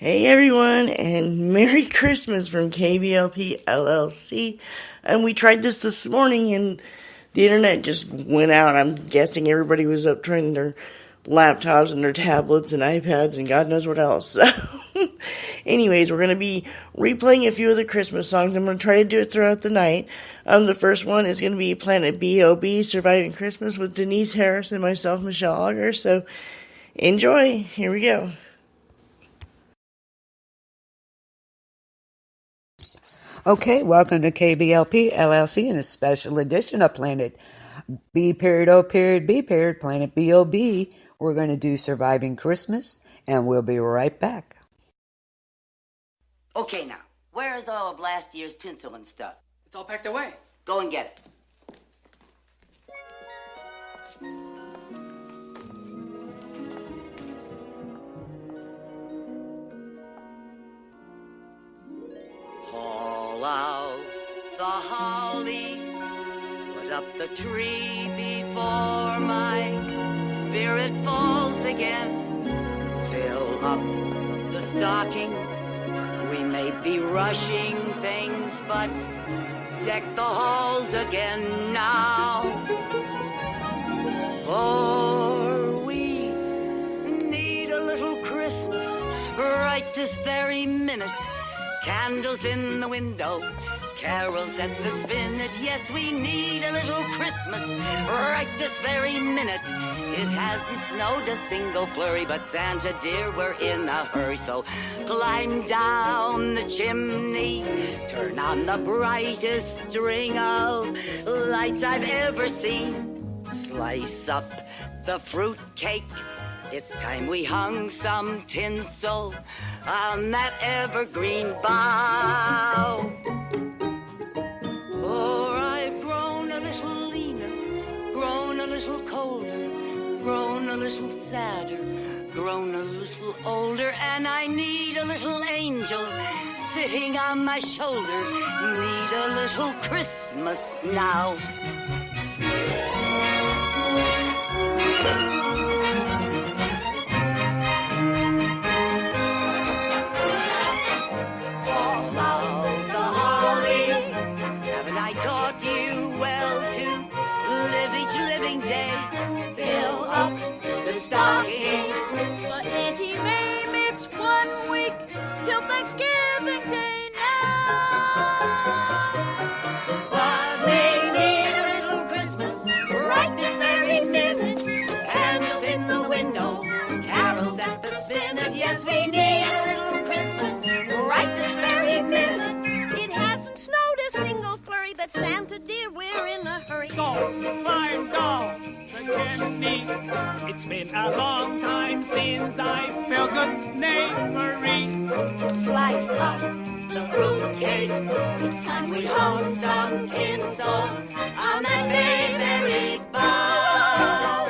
Hey everyone, and Merry Christmas from KBLP LLC. And we tried this morning, and the internet just went out. I'm guessing everybody was up trying their laptops and their tablets and iPads and God knows what else. So, anyways, we're going to be replaying a few of the Christmas songs. I'm going to try to do it throughout the night. The first one is going to be Planet B.O.B. Surviving Christmas with Denise Harris and myself, Michelle Auger. So, enjoy. Here we go. Okay, welcome to KBLP LLC and a special edition of Planet B.O.B. Planet B.O.B. We're going to do Surviving Christmas, and we'll be right back. Okay, now, where is all of last year's tinsel and stuff? It's all packed away. Go and get it. Haul out the holly, put up the tree before my spirit falls again. Fill up the stockings, we may be rushing things, but deck the halls again now. For we need a little Christmas right this very minute. Candles in the window, carols at the spinet. Yes, we need a little Christmas right this very minute. It hasn't snowed a single flurry, but Santa dear, we're in a hurry. So climb down the chimney, turn on the brightest string of lights I've ever seen. Slice up the fruit cake, it's time we hung some tinsel on that evergreen bough. For I've grown a little leaner, grown a little colder, grown a little sadder, grown a little older, and I need a little angel sitting on my shoulder. Need a little Christmas now. But Auntie Mame, it's 1 week till Thanksgiving Day now. But we need a little Christmas right this very minute. Candles in the window, carols at the spinet. Yes, we need a little Christmas right this very minute. It hasn't snowed a single flurry, but Santa dear, we're in a hurry. So, climb down the chimney. It's been a long time since I felt good neighbory. Slice up the fruitcake. It's time we hung some tinsel on that very bough.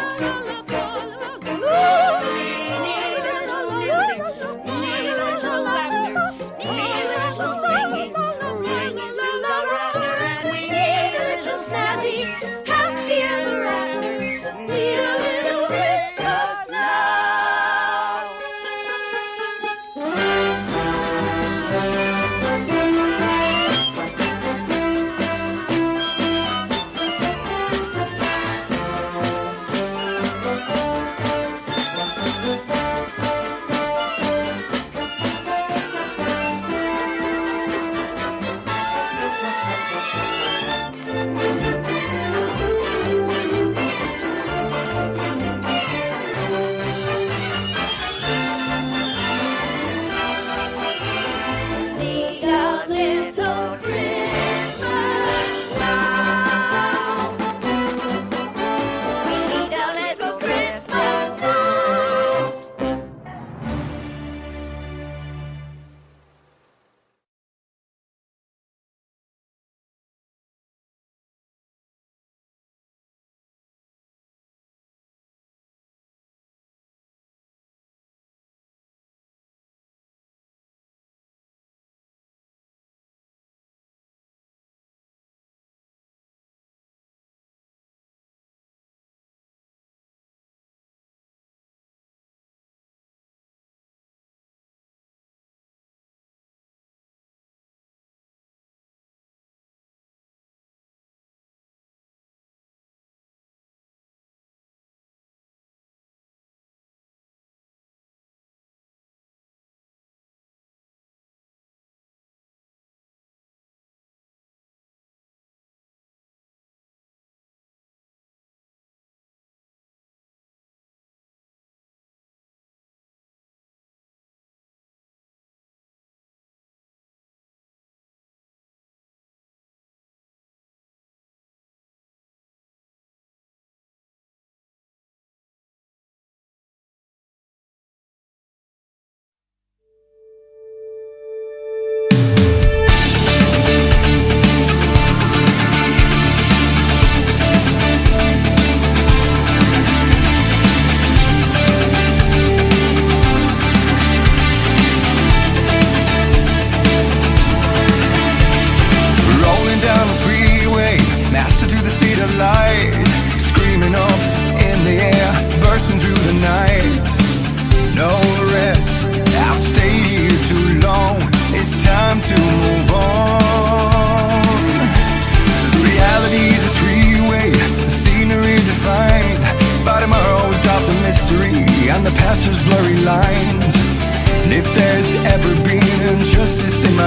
We need a little music, need a little laughter, need a little singing, ringing through the rafter, and we need a little snappy, happy ever after. Need a little Christmas now.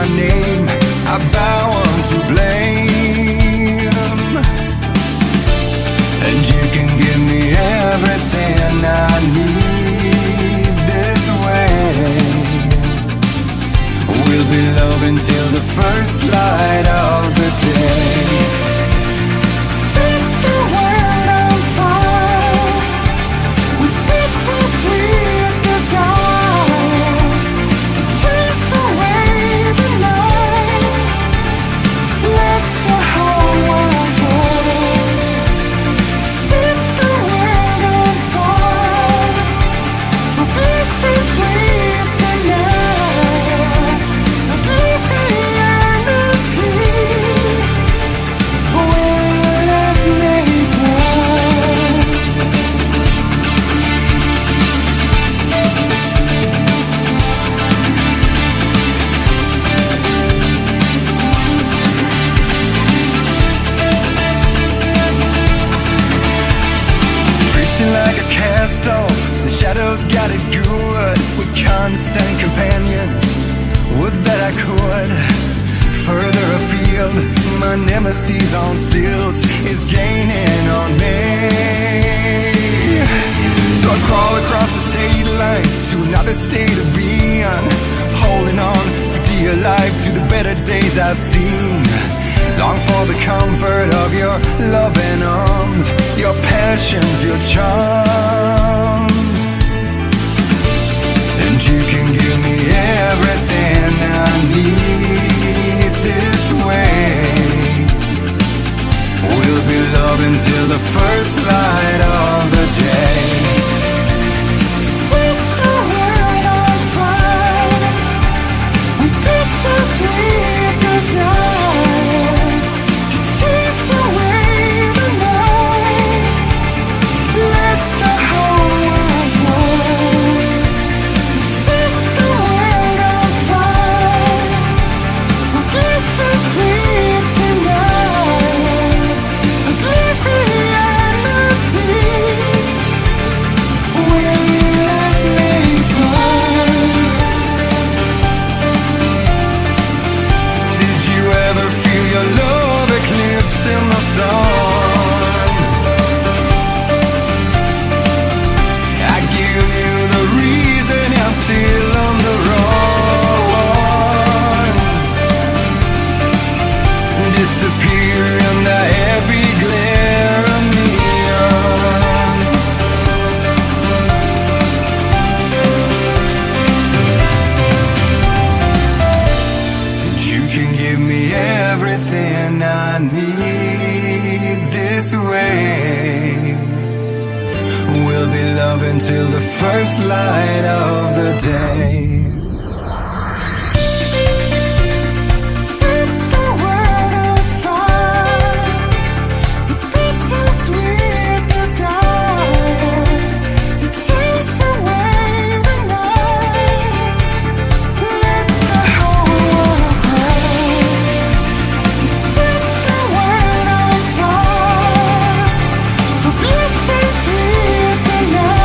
my name, I bow unto blame. And you can give me everything I need this way. We'll be loving till the first light of the day. Set the world on fire with bittersweet desire to chase away the night. Let the whole world go. Set the world on fire for bliss is sweet tonight. Oblivion of peace. Will you let me go? Drifting like a cast off, the shadows got it good. With constant companions, would that I could. Further afield, my nemesis on stilts is gaining on me. So I crawl across the state line to another state of being, holding on for dear life to the better days I've seen. Long for the comfort of your loving arms, your passions, your charms. And you can give me everything I need this way. We'll be loving till the first light of the day. Set the world on fire with bittersweet desire to chase away the night. Let the whole world go. Set the world on fire for bliss is sweet tonight. Oblivion of peace. Will you let me go? Did you ever feel your love eclipse in the sun? I give you the reason I'm still on the run. Disappear in the heavy glare of neon. And you can give me everything I need this way. We'll be loving till the first light of the day. Set the world on fire with bittersweet desire to chase away the night. Let the whole world go. Set the world on fire for bliss is sweet tonight.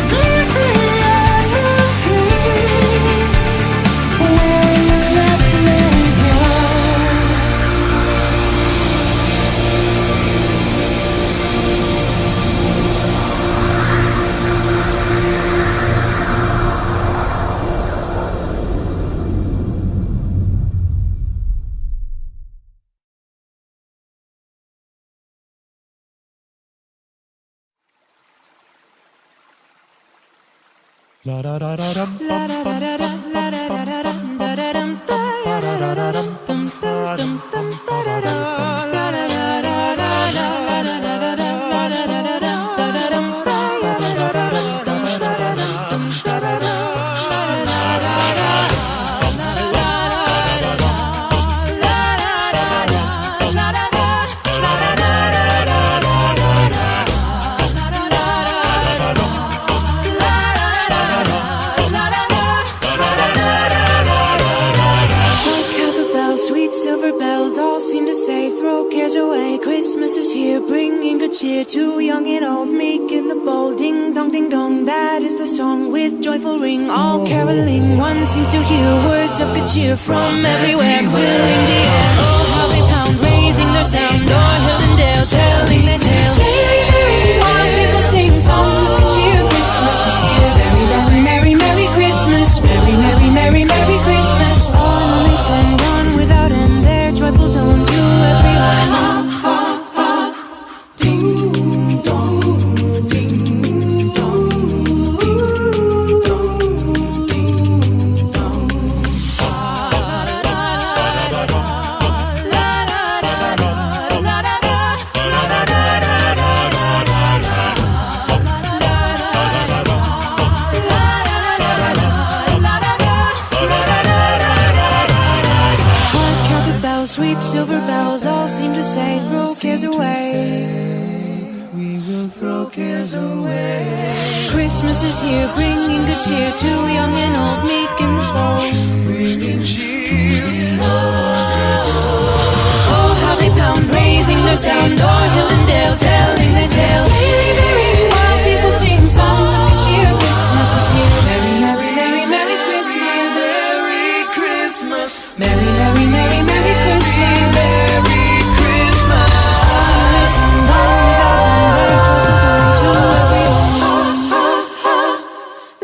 Oblivion of peace. Will you let me go? here, bringing good cheer to young and old, meek and the bold. Ding dong, ding dong, that is the song with joyful ring. All caroling, one seems to hear words of good cheer from everywhere, filling the air. Oh, how they pound, raising their sound, o'er hill and dale, telling their tales. Merry, merry, while people sing songs of good cheer. Christmas is here. Merry, merry, merry, merry Christmas. Merry, merry, merry, merry Christmas. On they send on without end their joyful tone to everyone. Ding dong, ding dong, ding dong, ding dong. Sweet silver bells all seem to say, throw cares away. We will throw cares away. Christmas is here, bringing good cheer to young and old, meek and bold. Bringing cheer. Oh, how they pound, raising their sound, o'er hill and dale, telling their tales. Merry, merry, while people sing songs of good cheer. Christmas is here. Merry, merry, merry, merry Christmas. Merry Christmas. Merry, merry, merry, merry Christmas. Merry Christmas. Listen, to everyone.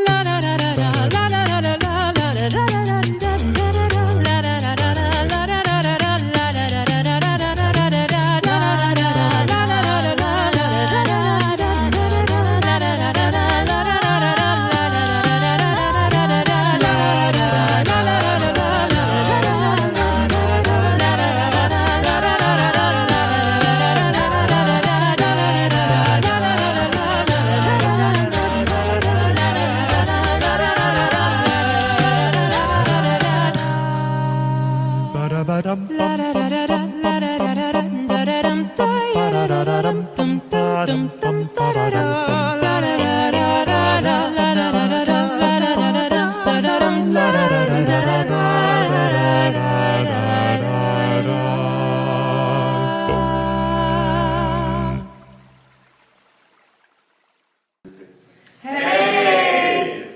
La da da da da, la da da da da, la da da da da, la da da da da, la da da da da, la da da da da, la da da da da,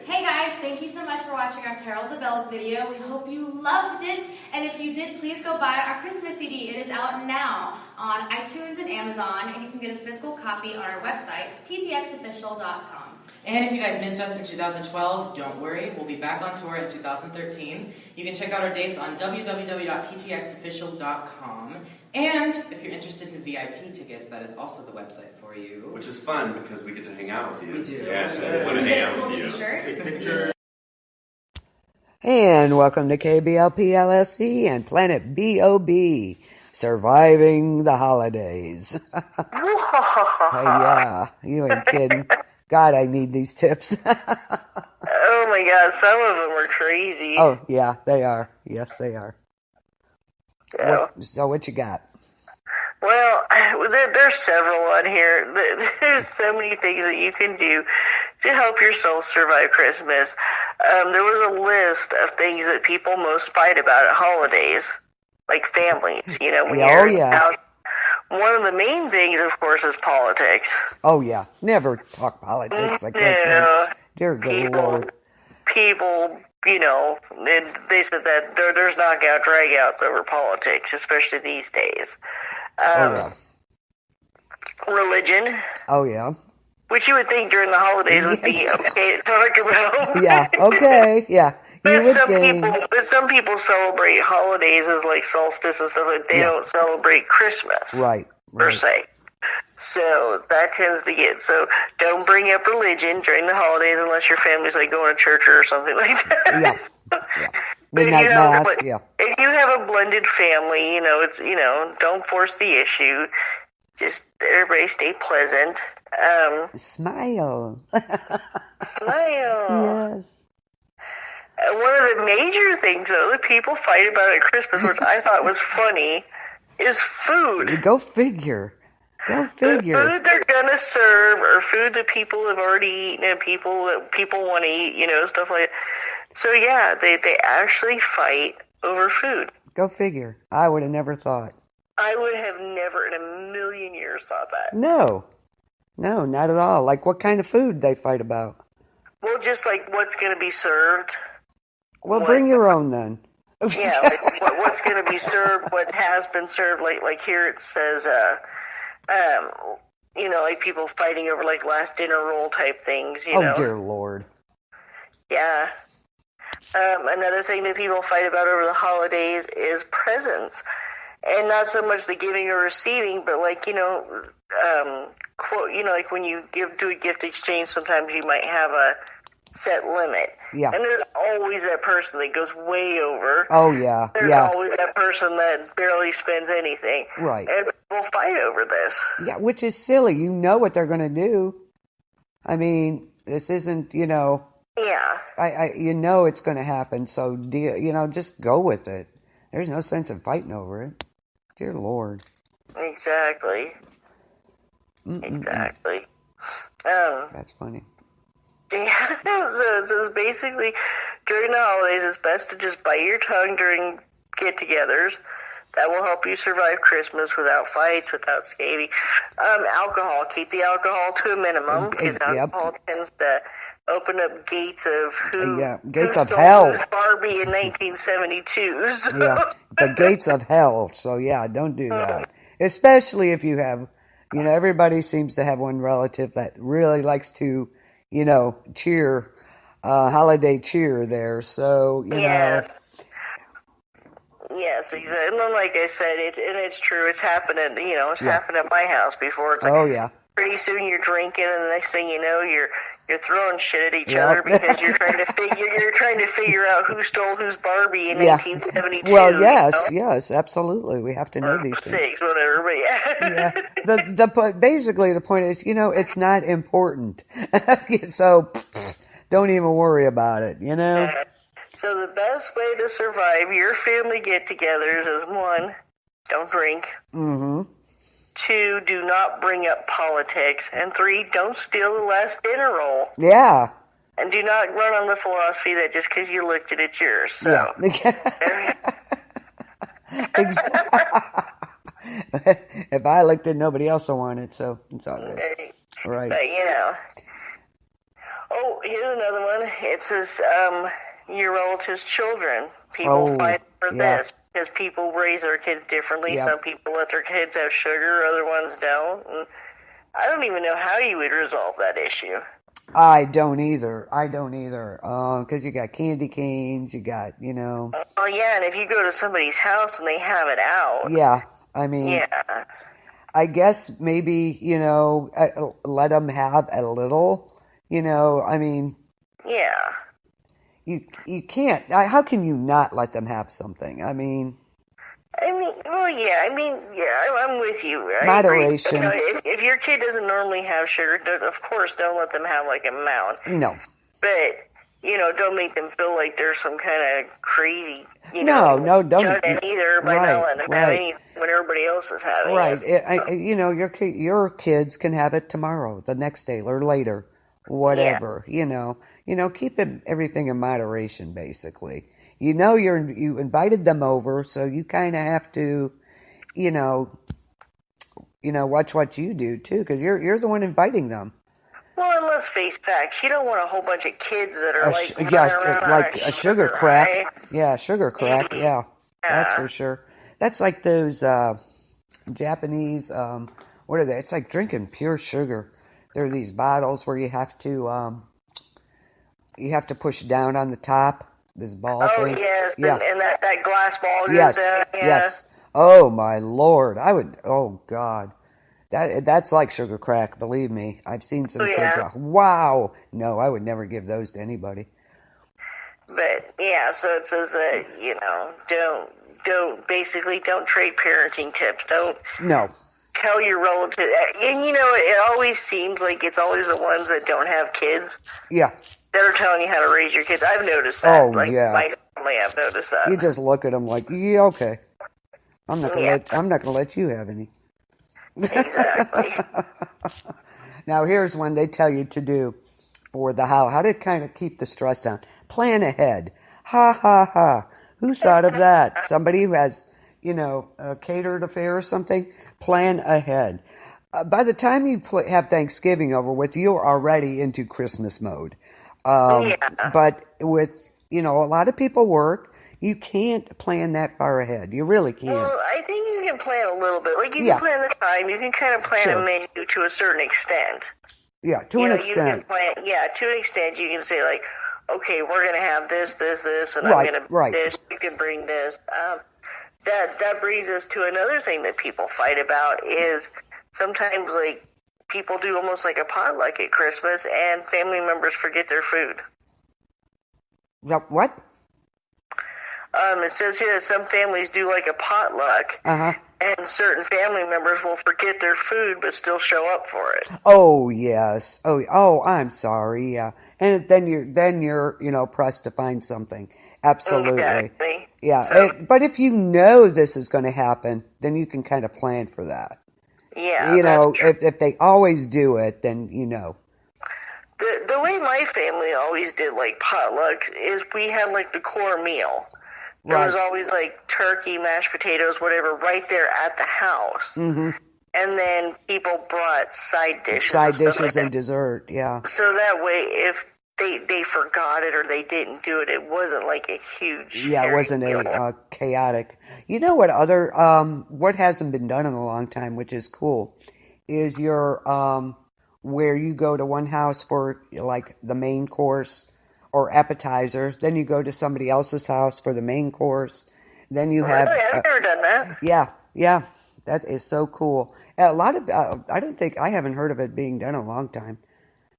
Hey guys, thank you so much for watching our Carol of the Bells video. We hope you loved it, and if you did, please go buy our Christmas CD. It is out now on iTunes and Amazon, and you can get a physical copy on our website, ptxofficial.com. And if you guys missed us in 2012, don't worry, we'll be back on tour in 2013. You can check out our dates on www.ptxofficial.com. And if you're interested in VIP tickets, that is also the website for you. Which is fun because we get to hang out with you. We do. Yeah, so we want to hang out with you. Take pictures. And welcome to KBLP LLC and Planet B.O.B. Surviving the Holidays. Yeah, you ain't kidding. God, I need these tips. Oh my God, some of them are crazy. Oh, yeah, they are. Yes, they are. Yeah. What you got? Well, there's several on here. There's so many things that you can do to help yourself survive Christmas. There was a list of things that people most fight about at holidays, like families, when you're in the house. One of the main things, of course, is politics. Oh, yeah. Never talk politics at Christmas. Dear good Lord. People, they said that there's knockout dragouts over politics, especially these days. Religion. Oh, yeah. Which you would think during the holidays would be okay to talk about. Yeah, okay, yeah. But some people celebrate holidays as like solstice and stuff like that. They don't celebrate Christmas. Right. Per se. So that tends to get, so don't bring up religion during the holidays unless your family's like going to church or something like that. Yeah. Midnight Mass, If you have a blended family, don't force the issue. Just everybody stay pleasant. Smile. Smile. Yes. One of the major things, though, that people fight about at Christmas, which I thought was funny, is food. Go figure. Go figure. The food they're gonna serve, or food that people have already eaten, and people want to eat, stuff like that. So yeah, they actually fight over food. Go figure. I would have never thought. I would have never in a million years thought that. No, not at all. Like, what kind of food they fight about? Well, just like what's going to be served. Well, bring your own then. Yeah, like what's going to be served, what has been served. Like here it says, like people fighting over like last dinner roll type things. You know? Oh dear Lord. Yeah. Another thing that people fight about over the holidays is presents. And not so much the giving or receiving, but like, like when you do a gift exchange, sometimes you might have a set limit. Yeah. And there's always that person that goes way over. Oh, yeah. There's always that person that barely spends anything. Right. And people fight over this. Yeah, which is silly. You know what they're going to do. I mean, this isn't, Yeah. you know it's going to happen, so, just go with it. There's no sense in fighting over it. Dear Lord. Exactly. Exactly. That's funny. Yeah, so it's basically, during the holidays, it's best to just bite your tongue during get-togethers. That will help you survive Christmas without fights, without scabby. Alcohol. Keep the alcohol to a minimum, because alcohol tends to open up gates of gates of hell. Barbie in 1972. So. Yeah, the gates of hell. So, yeah, don't do that. Especially if you have, everybody seems to have one relative that really likes to, cheer, holiday cheer there. So, Yes, exactly. And like I said, it's true. It's happening. It's happened at my house before. It's like, pretty soon you're drinking, and the next thing you know, you're throwing shit at each other because you're trying to figure out who stole whose Barbie in 1972. Well, yes, absolutely. We have to know these things. Whatever, but yeah. Basically the point is, it's not important. So don't even worry about it, So the best way to survive your family get-togethers is 1, don't drink. Mm-hmm. 2, do not bring up politics. And 3, don't steal the last dinner roll. Yeah. And do not run on the philosophy that just because you licked it, it's yours. So. Yeah. If I licked it, nobody else will want it, so it's all good. Right. But, Oh, here's another one. It says, your relatives' children. People fight for this. Because people raise their kids differently. Some people let their kids have sugar, other ones don't. And I don't even know how you would resolve that issue. I don't either. Because you got candy canes, you got, Oh, yeah, and if you go to somebody's house and they have it out. Yeah, I mean. Yeah. I guess maybe, let them have a little, I mean. Yeah. You can't. How can you not let them have something? I mean, I'm with you. Moderation. If your kid doesn't normally have sugar, of course, don't let them have like a mound. No. But don't make them feel like they're some kind of crazy. No, don't either by not letting them have anything when everybody else is having it. Your kids can have it tomorrow, the next day, or later, whatever. Keep everything in moderation, basically. You invited them over, so you kind of have to, watch what you do too, because you're the one inviting them. Well, and let's face facts. You don't want a whole bunch of kids that are like a sugar crack. Right? Yeah, sugar crack. Yeah, that's for sure. That's like those Japanese. What are they? It's like drinking pure sugar. There are these bottles where you have to push down on the top. This ball thing. Yes, and that glass ball goes down. Yeah. Yes. Oh my Lord! Oh God, that's like sugar crack. Believe me, I've seen some kids. Wow, no, I would never give those to anybody. But so it says that don't trade parenting tips. Don't tell your relative. And it always seems like it's always the ones that don't have kids. Yeah. That are telling you how to raise your kids. I've noticed that. Oh, yeah. My family, I've noticed that. You just look at them like, yeah, okay. I'm not gonna let you have any. Exactly. Now here's one they tell you to do for the how to kind of keep the stress down. Plan ahead. Ha ha ha. Who thought of that? Somebody who has a catered affair or something, plan ahead. By the time you have Thanksgiving over with, you're already into Christmas mode. But with, a lot of people work, you can't plan that far ahead. You really can't. Well, I think you can plan a little bit. Like, you can plan the time. You can kind of plan a menu to a certain extent. Yeah, to an extent. You can plan, to an extent, you can say, like, okay, we're going to have this, and I'm going to bring this. You can bring this. That brings us to another thing that people fight about is sometimes, like, people do almost like a potluck at Christmas, and family members forget their food. What? It says here that some families do like a potluck, and certain family members will forget their food but still show up for it. Oh yes. Oh, I'm sorry. Yeah, and then you're pressed to find something. Absolutely. Exactly. Yeah, but if you know this is going to happen, then you can kind of plan for that. Yeah, if they always do it, then The way my family always did like potlucks is we had like the core meal. There was always like turkey, mashed potatoes, whatever, right there at the house. Mm-hmm. And then people brought side dishes. And dessert, yeah. So that way, if they forgot it or they didn't do it, it wasn't like a huge... Yeah, it wasn't chaotic. You know what other... what hasn't been done in a long time, which is cool, is your... where you go to one house for like the main course or appetizer, then you go to somebody else's house for the main course, then you have... Really? I've never done that. Yeah, that is so cool. A lot of... I haven't heard of it being done in a long time,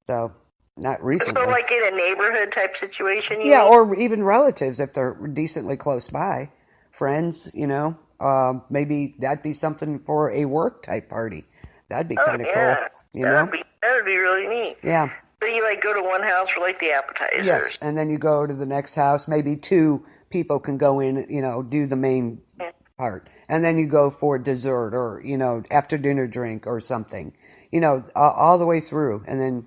so not recently. So like in a neighborhood type situation, you mean? Or even relatives if they're decently close by. Friends, maybe that'd be something for a work type party. That'd be kind of cool. That would be really neat. Yeah. So you like go to one house for like the appetizers. Yes, and then you go to the next house. Maybe two people can go in, do the main part. And then you go for dessert or, after dinner drink or something. All the way through. And then,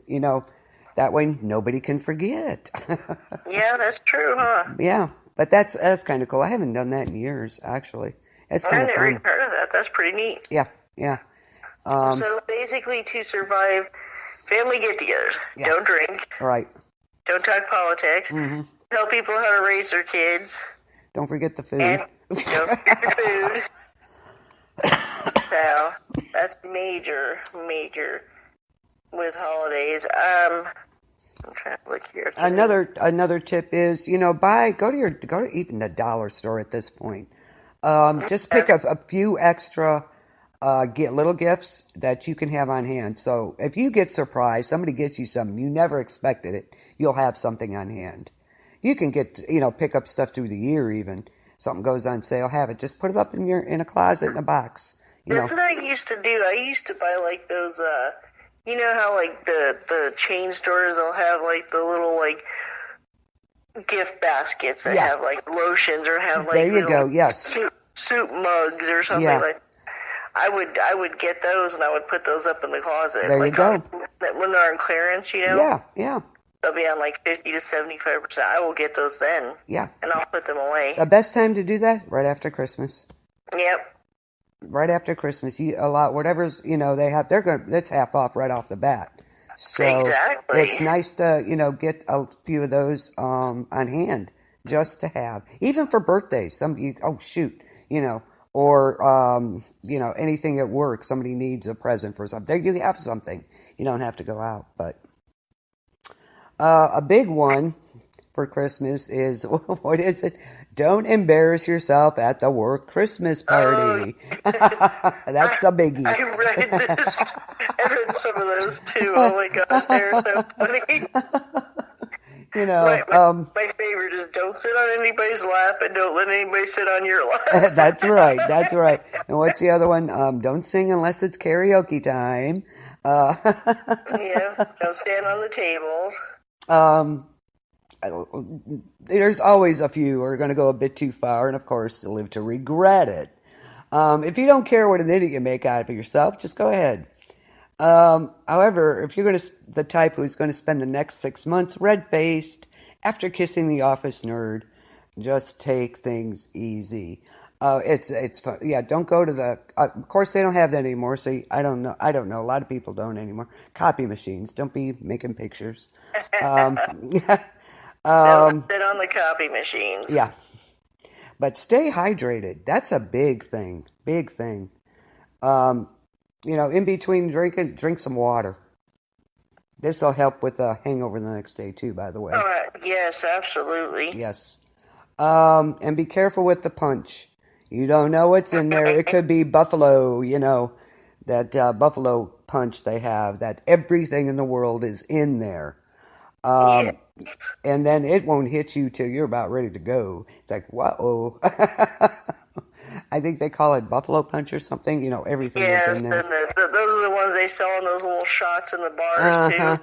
that way nobody can forget. Yeah, that's true, huh? Yeah, but that's kind of cool. I haven't done that in years, actually. It's kind of fun. I never even heard of that. That's pretty neat. Yeah. So basically, to survive family get-togethers, don't drink. Right. Don't talk politics. Mm-hmm. Tell people how to raise their kids. Don't forget the food. And don't forget the food. So that's major with holidays. I'm trying to look here. Another tip is, go to even the dollar store at this point. Just pick up a few extra. Get little gifts that you can have on hand. So if you get surprised, somebody gets you something, you never expected it, you'll have something on hand. You can get, pick up stuff through the year even. Something goes on sale, have it. Just put it up in a closet in a box. That's what I used to do. I used to buy like those, how like the chain stores, they'll have like the little like gift baskets that have like lotions or have like there you go. Yes. soup mugs or something like that. I would get those and I would put those up in the closet. There you go. When they're on clearance, Yeah. They'll be on like 50 to 75%. I will get those then. Yeah. And I'll put them away. The best time to do that? Right after Christmas. Yep. Right after Christmas. Whatever's, they have, that's half off right off the bat. So exactly. It's nice to, get a few of those on hand just to have. Even for birthdays. Or, anything at work, somebody needs a present for something. You have something. You don't have to go out. But a big one for Christmas is, what is it? Don't embarrass yourself at the work Christmas party. That's a biggie. I read this. I read some of those too. Oh my gosh, they're so funny. My favorite is don't sit on anybody's lap and don't let anybody sit on your lap. That's right. And what's the other one? Don't sing unless it's karaoke time. Don't stand on the tables. There's always a few who are going to go a bit too far, and of course, live to regret it. If you don't care what an idiot you make out of yourself, just go ahead. However, if you're the type who's going to spend the next 6 months red-faced after kissing the office nerd, just take things easy. It's fun. Yeah, don't go to the. Of course, they don't have that anymore. So I don't know. I don't know. A lot of people don't anymore. Copy machines. Don't be making pictures. Yeah. Don't sit on the copy machines. Yeah. But stay hydrated. That's a big thing. Big thing. In between drinking, drink some water. This will help with the hangover the next day too, by the way. Yes, absolutely. Yes. And be careful with the punch. You don't know what's in there. It could be buffalo, that buffalo punch they have, that everything in the world is in there. Yes. And then it won't hit you till you're about ready to go. It's like, whoa. I think they call it buffalo punch or something. Everything is in there. Those are the ones they sell in those little shots in the bars, too.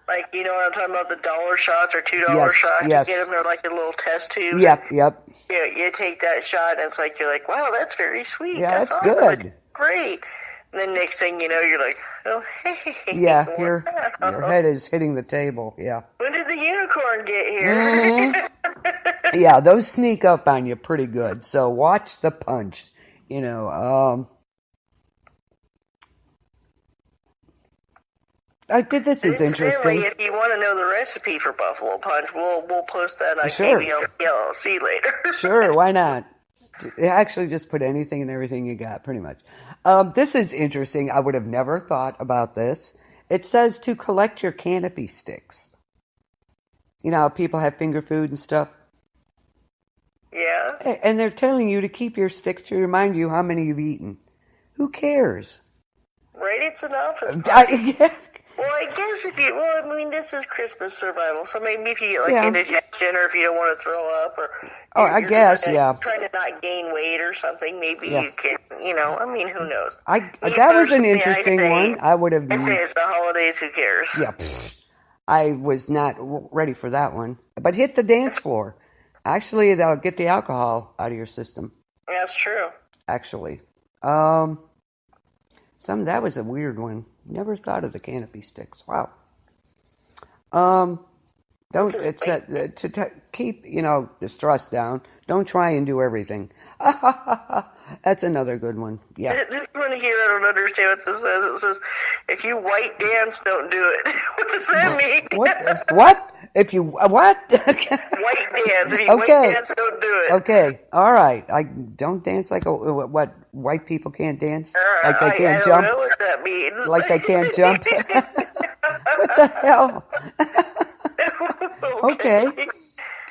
Like, you know what I'm talking about, the $1 shots or $2 shots? Yes. You get them, they're like a little test tube. Yep. You take that shot, and it's like, you're like, wow, that's very sweet. Yeah, that's awesome. good. Great. And then next thing you know, you're like, oh, hey. Yeah, your head is hitting the table, yeah. When did the unicorn get here? Mm-hmm. Yeah, those sneak up on you pretty good. So watch the punch. This is interesting. If you want to know the recipe for buffalo punch, we'll post that on Sure. KBLP LLC later. Sure, why not? Actually, just put anything and everything you got, pretty much. This is interesting. I would have never thought about this. It says to collect your canopy sticks. You know how people have finger food and stuff? Yeah. And they're telling you to keep your sticks to remind you how many you've eaten. Who cares? Right, it's enough. Well, I guess this is Christmas survival, so maybe if you get indigestion or if you don't want to throw up or... I guess, trying to not gain weight or something, maybe you can, who knows? That was an interesting one. I would have... I say it's the holidays, who cares? Yeah, I was not ready for that one. But hit the dance floor. Actually, that'll get the alcohol out of your system. That's true. Actually. That was a weird one. Never thought of the canopy sticks. Wow. Keep, the stress down. Don't try and do everything. That's another good one. Yeah. This one here, I don't understand what this says. It says, if you white dance, don't do it. What does that mean? What? If you, what? White dance. If you white dance, don't do it. Okay. All right. I don't dance like what? White people can't dance? Like they can't jump? I don't know what that means. Like they can't jump? What the hell? Okay.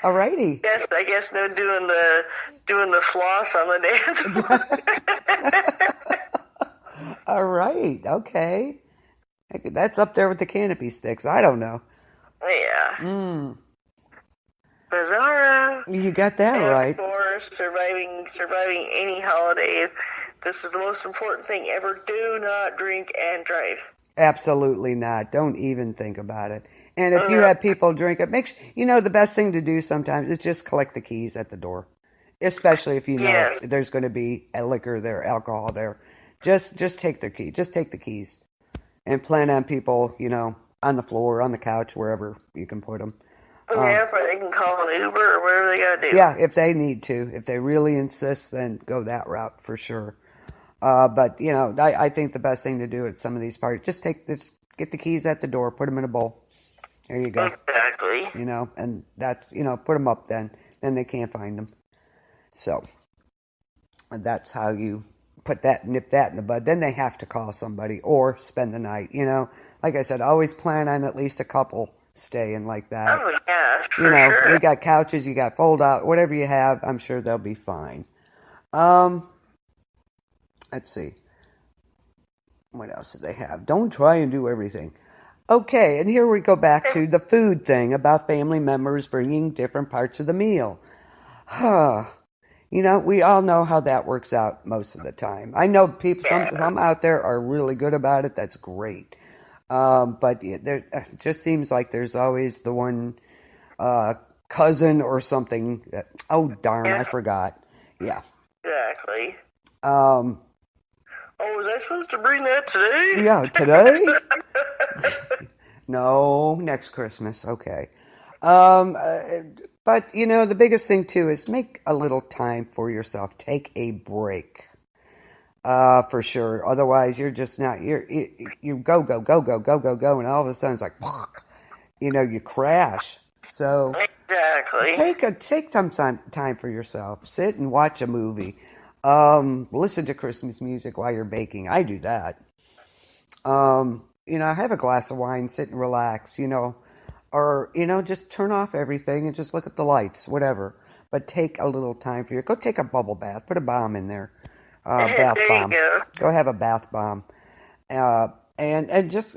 Alrighty. Yes, I guess no doing the floss on the dance. All right. Okay. That's up there with the canopy sticks. I don't know. Yeah. Bizarro. You got that right. Of course, surviving any holidays. This is the most important thing ever. Do not drink and drive. Absolutely not. Don't even think about it. And if you have people drink it, the best thing to do sometimes is just collect the keys at the door. Especially if you know there's going to be a liquor there, alcohol there. Just take their key. Just take the keys. And plan on people, on the floor, on the couch, wherever you can put them. Or they can call an Uber or whatever they got to do. Yeah, if they need to. If they really insist, then go that route for sure. But, I think the best thing to do at some of these parties, just get the keys at the door, put them in a bowl. There you go. Exactly. And that's, put them up then. Then they can't find them. So, that's how you nip that in the bud. Then they have to call somebody or spend the night, Like I said, always plan on at least a couple staying like that. Oh, yeah, sure. You got couches, you got fold out, whatever you have, I'm sure they'll be fine. Let's see. What else do they have? Don't try and do everything. Okay, and here we go back to the food thing about family members bringing different parts of the meal. We all know how that works out most of the time. I know people, some out there are really good about it. That's great. But it just seems like there's always the one cousin or something that, oh, darn, I forgot. Yeah. Exactly. Was I supposed to bring that today? Yeah, today? No, next Christmas. Okay. But But, the biggest thing, too, is make a little time for yourself. Take a break. For sure. Otherwise, you're just not, you go, go, go, go, go, go, go, and all of a sudden it's like, you crash. So Exactly. take some time for yourself. Sit and watch a movie. Listen to Christmas music while you're baking. I do that. Have a glass of wine, sit and relax, or, just turn off everything and just look at the lights, whatever. But take a little time for you. Go take a bubble bath. Put a bomb in there. Bath there bomb. you go. Go have a bath bomb. And just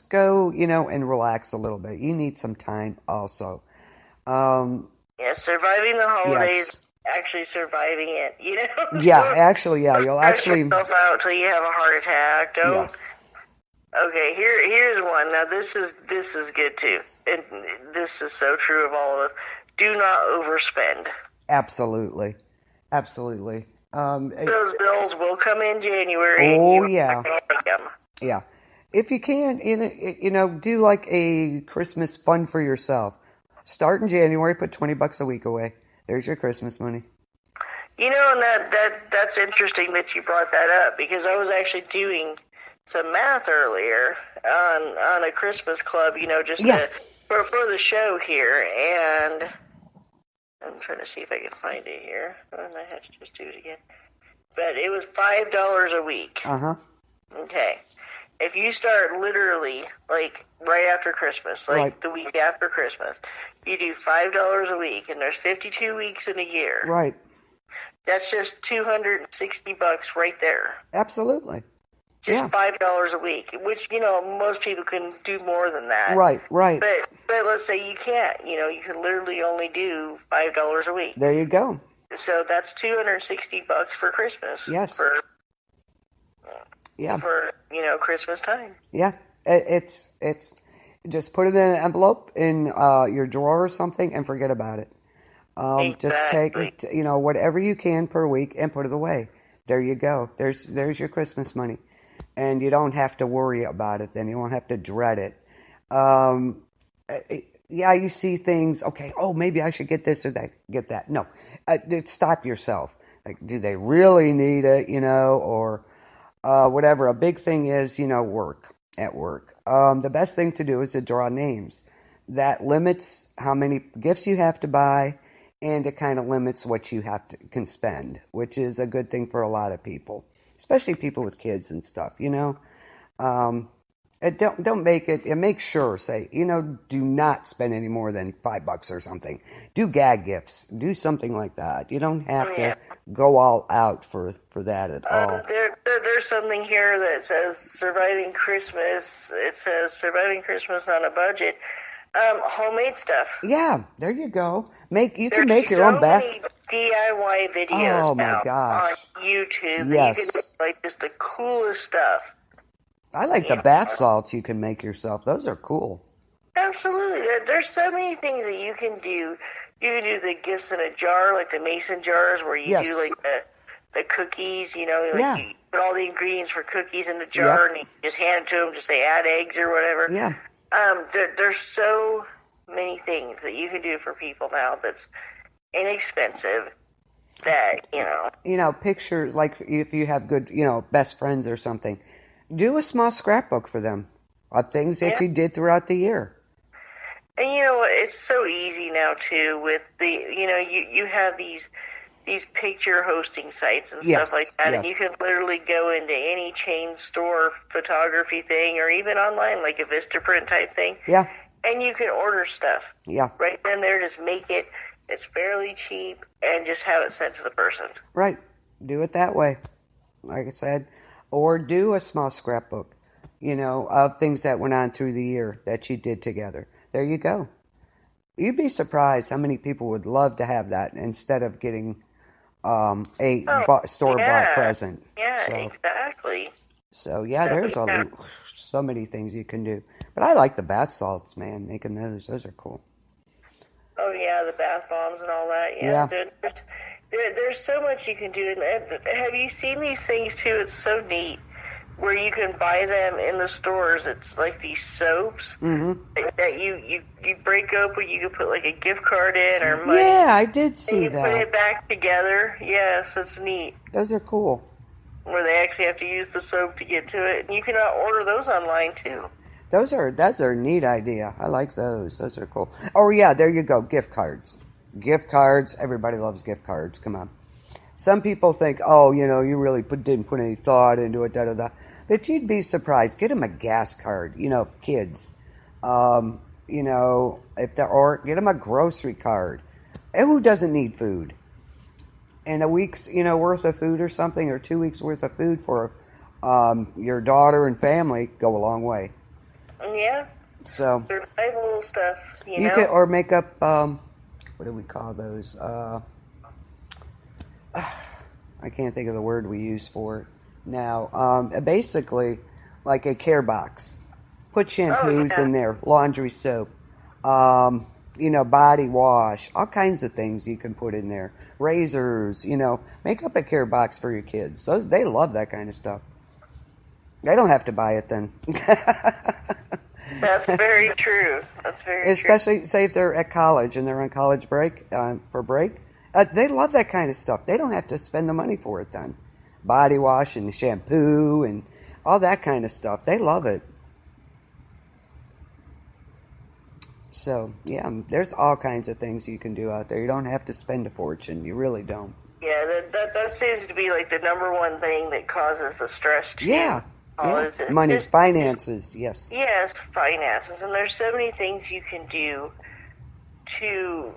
go, and relax a little bit. You need some time also. Surviving the holidays, Yes. actually surviving it, Yeah, actually, yeah. You'll Stress actually... yourself out till you have a heart attack. Don't. Yeah. Okay, here's one. Now this is good too, and this is so true of all of us. Do not overspend. Absolutely. Those bills will come in January. Oh, and yeah. them. Yeah. If you can, do like a Christmas fund for yourself. Start in January, put $20 a week away. There's your Christmas money. And that's interesting that you brought that up, because I was actually doing some math earlier on a Christmas club, for the show here, and I'm trying to see if I can find it here. I might have to just do it again. But it was $5 a week. Uh-huh. Okay. If you start literally, like, right after Christmas, like the week after Christmas, you do $5 a week, and there's 52 weeks in a year. Right. That's just $260 right there. Absolutely. Just $5 a week, which, most people can do more than that. Right. But let's say you can't. You can literally only do $5 a week. There you go. So that's $260 for Christmas. Yes. For Yeah. For Christmas time. Yeah. It's just put it in an envelope in your drawer or something and forget about it. Exactly. Just take it, whatever you can per week and put it away. There you go. There's your Christmas money. And you don't have to worry about it then. You won't have to dread it. You see things, okay, maybe I should get this or get that. No, stop yourself. Like, do they really need it, or whatever. A big thing is, work. The best thing to do is to draw names. That limits how many gifts you have to buy, and it kind of limits what you can spend, which is a good thing for a lot of people. Especially people with kids and stuff, don't make it, and make sure, say, do not spend any more than $5 or something. Do gag gifts. Do something like that. You don't have to go all out for that at all. There's something here that says surviving Christmas. It says surviving Christmas on a budget. Homemade stuff. Yeah, there you go. You can make your own bath. There's so many DIY videos my gosh. on YouTube. Yes. You can do, just the coolest stuff. I like the bath salts you can make yourself. Those are cool. Absolutely. There's so many things that you can do. You can do the gifts in a jar, like the mason jars, where you do like the cookies. You put all the ingredients for cookies in the jar, and you just hand it to them. Just say add eggs or whatever. Yeah. There's so many things that you can do for people now that's inexpensive. That pictures, like if you have good best friends or something, do a small scrapbook for them of things that you did throughout the year. And you know what? It's so easy now too with the you have these picture hosting sites and stuff like that, and you can literally go into any chain store photography thing, or even online, like a Vistaprint type thing. Yeah. And you can order stuff. Yeah. Right then there, just make it. It's fairly cheap, and just have it sent to the person. Right. Do it that way, like I said. Or do a small scrapbook, of things that went on through the year that you did together. There you go. You'd be surprised how many people would love to have that instead of getting store-bought present. Yeah, exactly. So, there's so many things you can do. But I like the bath salts, man, making those. Those are cool. Oh, yeah, the bath bombs and all that. Yeah. There's so much you can do. And have you seen these things, too? It's so neat. where you can buy them in the stores. It's like these soaps that you break open. You can put like a gift card in or money. Yeah, I did see and you that. put it back together. Yes, it's neat. Those are cool. Where they actually have to use the soap to get to it. And you can order those online too. That's a neat idea. I like those. Those are cool. Oh yeah, there you go. Gift cards. Gift cards. Everybody loves gift cards. Come on. Some people think, oh, you really didn't put any thought into it, da-da-da. But you'd be surprised. Get them a gas card, kids. Or get them a grocery card. And who doesn't need food? And a week's, worth of food or something, or 2 weeks worth of food for your daughter and family go a long way. Yeah. So. Survival stuff, You can, or make up, what do we call those? I can't think of the word we use for it now. Basically, like a care box. Put shampoos in there, laundry soap, body wash, all kinds of things you can put in there. Razors, make up a care box for your kids. They love that kind of stuff. They don't have to buy it then. That's very true. That's very Especially, true. say if they're at college and they're on college break, for break. They love that kind of stuff. They don't have to spend the money for it then. Body wash and shampoo and all that kind of stuff. They love it. So, yeah, there's all kinds of things you can do out there. You don't have to spend a fortune. You really don't. Yeah, that seems to be like the number one thing that causes the stress too. Yeah. Money, finances, yes. Yes, finances. And there's so many things you can do to,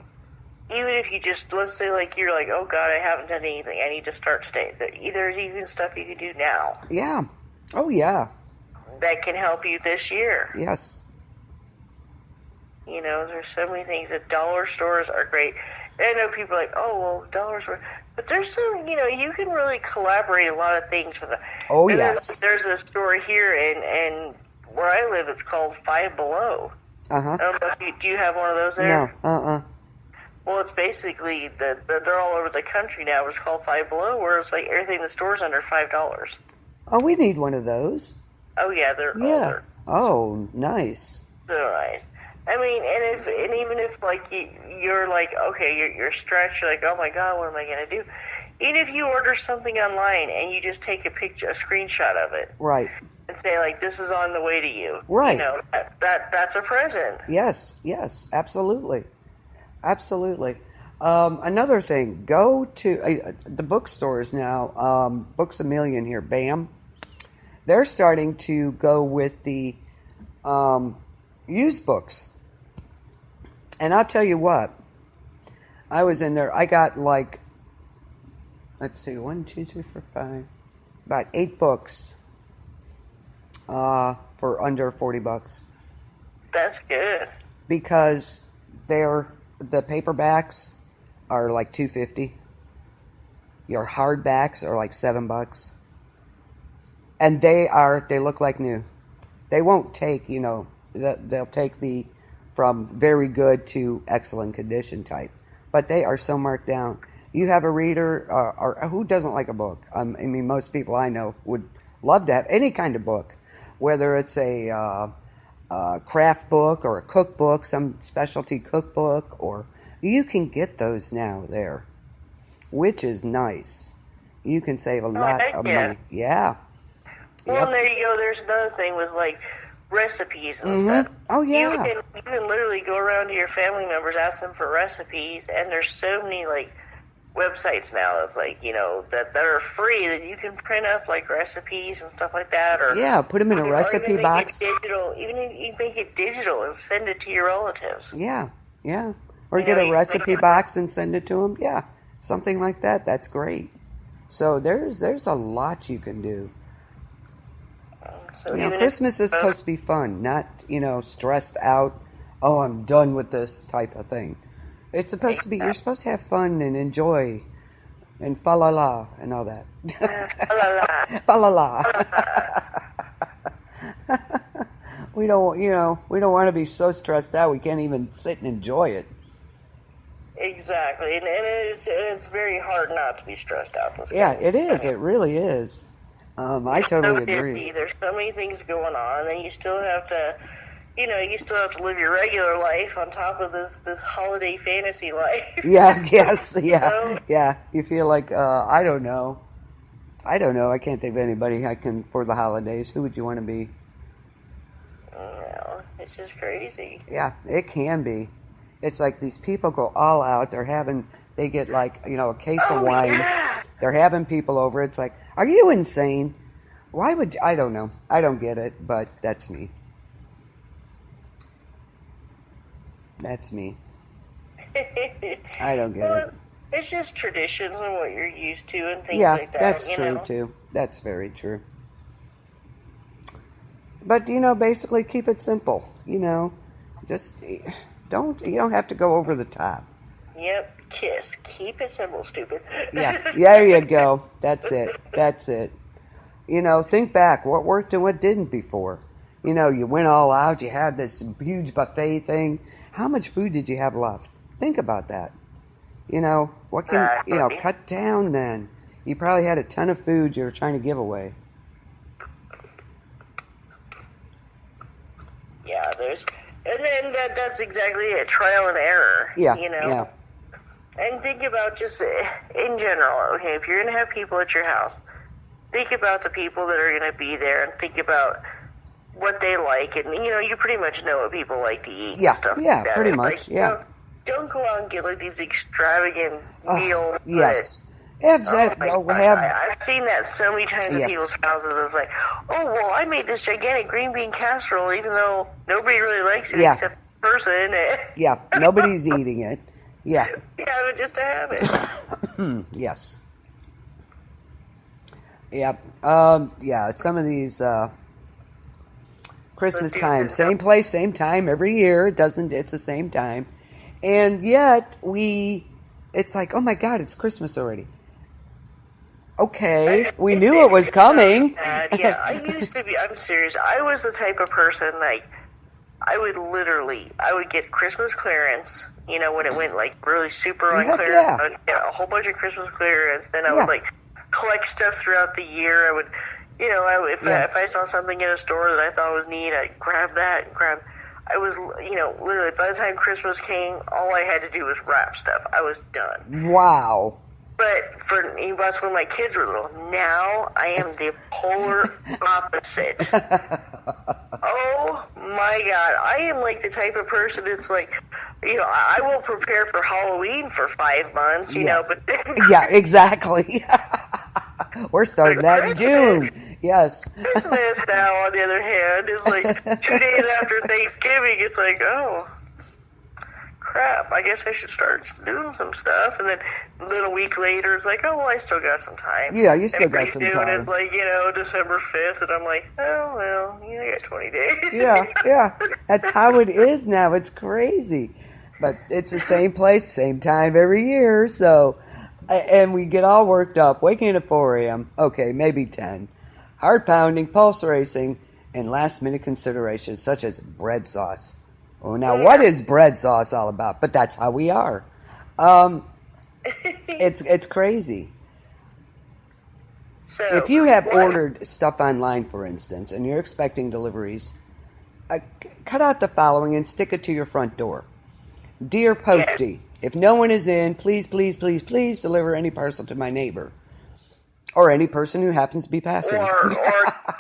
even if you just, let's say you're like, oh God, I haven't done anything. I need to start today. There's even stuff you can do now. Yeah. Oh, yeah. That can help you this year. Yes. There's so many things. The dollar stores are great. And I know people are like, oh, well, the dollar store. But there's some, you can really collaborate a lot of things with them. Oh, and yes. There's a store here, and where I live, it's called Five Below. Uh-huh. I don't know if do you have one of those there? No, Well, it's basically, they're all over the country now. It's called Five Below, where it's like everything in the store's under $5. Oh, we need one of those. Oh, yeah, they're older. Oh, nice. They're nice. I mean, and even if you're like, okay, you're stretched, you're like, oh my God, what am I gonna do? Even if you order something online and you just take a screenshot of it, right, and say like, this is on the way to you, right? That's a present. Yes, absolutely. Another thing, go to the bookstores now. Books A Million here, BAM. They're starting to go with the used books. And I'll tell you what, I was in there, I got let's see, 1, 2, 3, 4, 5, about 8 books for under $40. That's good. Because the paperbacks are like $2.50. Your hardbacks are like $7. And they look like new. They won't take, they'll take from very good to excellent condition type. But they are so marked down. You have a reader, or who doesn't like a book? I mean, most people I know would love to have any kind of book, whether it's a craft book or a cookbook, some specialty cookbook, or you can get those now there, which is nice. You can save a lot of money. Yeah. Well, and there you go. There's another thing with recipes and stuff. Oh yeah. You can literally go around to your family members, ask them for recipes, and there's so many websites now that's that are free that you can print up recipes and stuff like that, or put them in a recipe box. Even if you make it digital and send it to your relatives. Yeah, or get a recipe box and send it to them. Yeah, something like that. That's great. So there's a lot you can do. So Christmas is supposed to be fun, not stressed out. Oh, I'm done with this type of thing. It's supposed to be. You're supposed to have fun and enjoy, and fa la la and all that. Fa la la. We don't want to be so stressed out we can't even sit and enjoy it. Exactly, and it's very hard not to be stressed out. Yeah, it is. It really is. I totally agree. There's so many things going on, and you still have to, you still have to live your regular life on top of this holiday fantasy life. Yeah, yes, yeah, yeah. You feel like, I don't know. I can't think of anybody for the holidays. Who would you want to be? Well, it's just crazy. Yeah, it can be. It's like these people go all out. They get like, a case of wine. Yeah. They're having people over. It's like, are you insane? Why would, I don't know. I don't get it, but that's me. That's me. I don't get it. It's just traditions and what you're used to and things Yeah, like that. that's true too. That's very true. But, basically keep it simple. Just you don't have to go over the top. Yep, KISS. Keep it simple, stupid. Yeah, there you go. That's it. Think back. What worked and what didn't before. You went all out. You had this huge buffet thing. How much food did you have left? Think about that. What can, cut down then. You probably had a ton of food you were trying to give away. Yeah, and then that's exactly it. Trial and error. Yeah, yeah. And think about just in general, okay, if you're going to have people at your house, think about the people that are going to be there and think about what they like. And, you pretty much know what people like to eat and stuff like that. Pretty It's much, like, don't go out and get like these extravagant meals. Yes. Exactly. I've seen that so many times in Yes. people's houses. It's like, oh, well, I made this gigantic green bean casserole, even though nobody really likes it except the person. Yeah, nobody's eating it. Yeah. You have it just to have it. Yes. Yep. Yeah, some of these Christmas time, same place, same time every year. It's the same time. And yet it's like, oh my God, it's Christmas already. Okay, we knew it was coming. Yeah, I'm serious. I was the type of person, like, I would get Christmas clearance, when it went, like, really super on clearance. Yeah. I would get a whole bunch of Christmas clearance. Then I would, like, collect stuff throughout the year. I would, if I saw something in a store that I thought was neat, I'd grab that and I was, literally, by the time Christmas came, all I had to do was wrap stuff. I was done. Wow. But that's when my kids were little. Now I am the polar opposite. Oh my God. I am like the type of person that's like, I will prepare for Halloween for 5 months, but then. Yeah, exactly. We're starting that in June. Yes. Christmas now, on the other hand, is like 2 days after Thanksgiving. It's like, oh, crap, I guess I should start doing some stuff. And then a week later, it's like, oh, well, I still got some time. Yeah, you still got some time. And it's like, December 5th, and I'm like, oh, well, I got 20 days. Yeah. That's how it is now. It's crazy. But it's the same place, same time every year, so... And we get all worked up, waking at 4 a.m., okay, maybe 10. Heart pounding, pulse racing, and last-minute considerations, such as bread sauce. Oh, now, what is bread sauce all about? But that's how we are. It's crazy. So, if you have ordered stuff online, for instance, and you're expecting deliveries, cut out the following and stick it to your front door. Dear Postie, if no one is in, please, please, please, please deliver any parcel to my neighbor. Or any person who happens to be passing. Or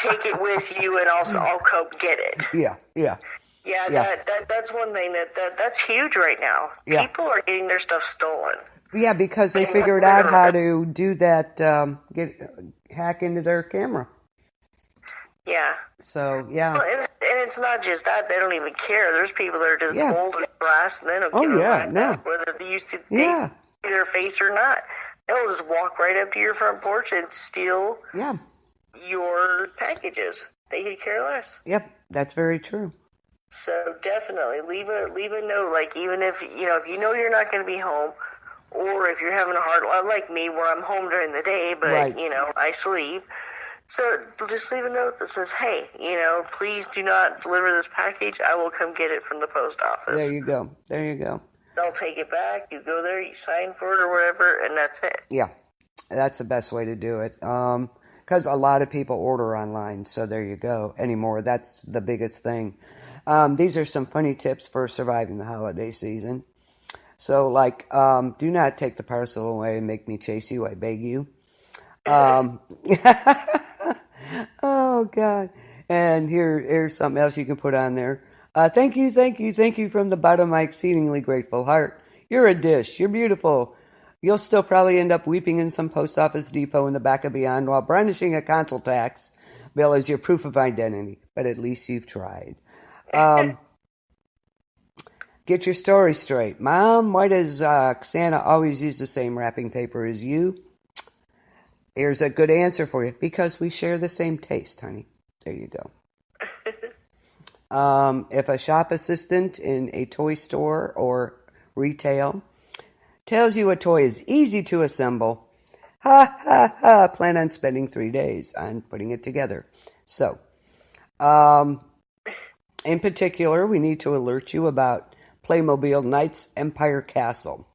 take it with you and I'll come get it. Yeah. Yeah, that's one thing that's huge right now. Yeah. People are getting their stuff stolen. Yeah, because they figured out how to do that, hack into their camera. Yeah. So, yeah. Well, and it's not just that. They don't even care. There's people that are just bold and brass, and they don't give a fuck whether they used to see their face or not. They'll just walk right up to your front porch and steal your packages. They could care less. Yep, that's very true. So definitely leave a note. Like, even if if you're not going to be home, or if you're having a hard, like me, where I'm home during the day, but I sleep. So just leave a note that says, hey, please do not deliver this package. I will come get it from the post office. There you go. They'll take it back. You go there, you sign for it or whatever, and that's it. Yeah, that's the best way to do it. because a lot of people order online. So there you go. Anymore, that's the biggest thing. These are some funny tips for surviving the holiday season. So, like, do not take the parcel away and make me chase you. I beg you. Oh God! And here's something else you can put on there. Thank you from the bottom of my exceedingly grateful heart. You're a dish. You're beautiful. You'll still probably end up weeping in some post office depot in the back of beyond while brandishing a council tax bill as your proof of identity. But at least you've tried. Get your story straight. Mom, why does Santa always use the same wrapping paper as you? Here's a good answer for you. Because we share the same taste, honey. There you go. If a shop assistant in a toy store or retail tells you a toy is easy to assemble, ha, ha, ha, plan on spending 3 days on putting it together. So, in particular, we need to alert you about Playmobil Knights Empire Castle.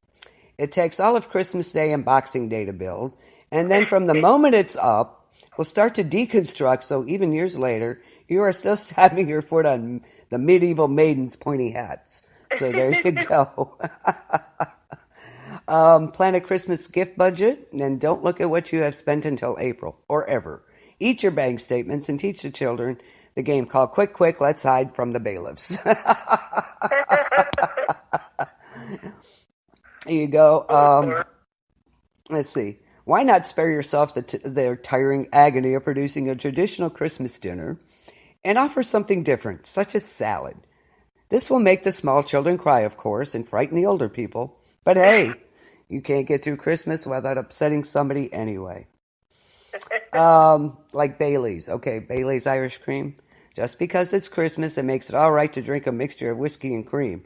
It takes all of Christmas Day and Boxing Day to build, and then from the moment it's up, we'll start to deconstruct, so even years later, you are still stabbing your foot on the medieval maidens' pointy hats. So there you go. Plan a Christmas gift budget, and don't look at what you have spent until April, or ever. Eat your bank statements and teach the children the game called Quick, Quick, Let's Hide from the Bailiffs. Here you go. Let's see. Why not spare yourself the tiring agony of producing a traditional Christmas dinner and offer something different, such as salad? This will make the small children cry, of course, and frighten the older people. But hey, you can't get through Christmas without upsetting somebody anyway. Like Bailey's. Okay, Bailey's Irish cream. Just because it's Christmas, it makes it all right to drink a mixture of whiskey and cream.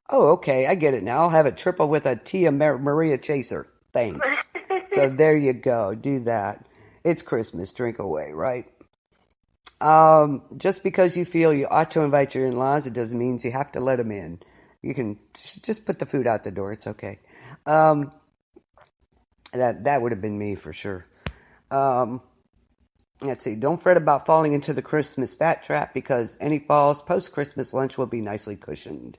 Oh, okay, I get it now. I'll have it triple with a Tia Maria Chaser. Thanks. So there you go. Do that. It's Christmas. Drink away, right? Just because you feel you ought to invite your in-laws, it doesn't mean you have to let them in. You can just put the food out the door. It's okay. That would have been me for sure. Let's see. Don't fret about falling into the Christmas fat trap because any falls post-Christmas lunch will be nicely cushioned.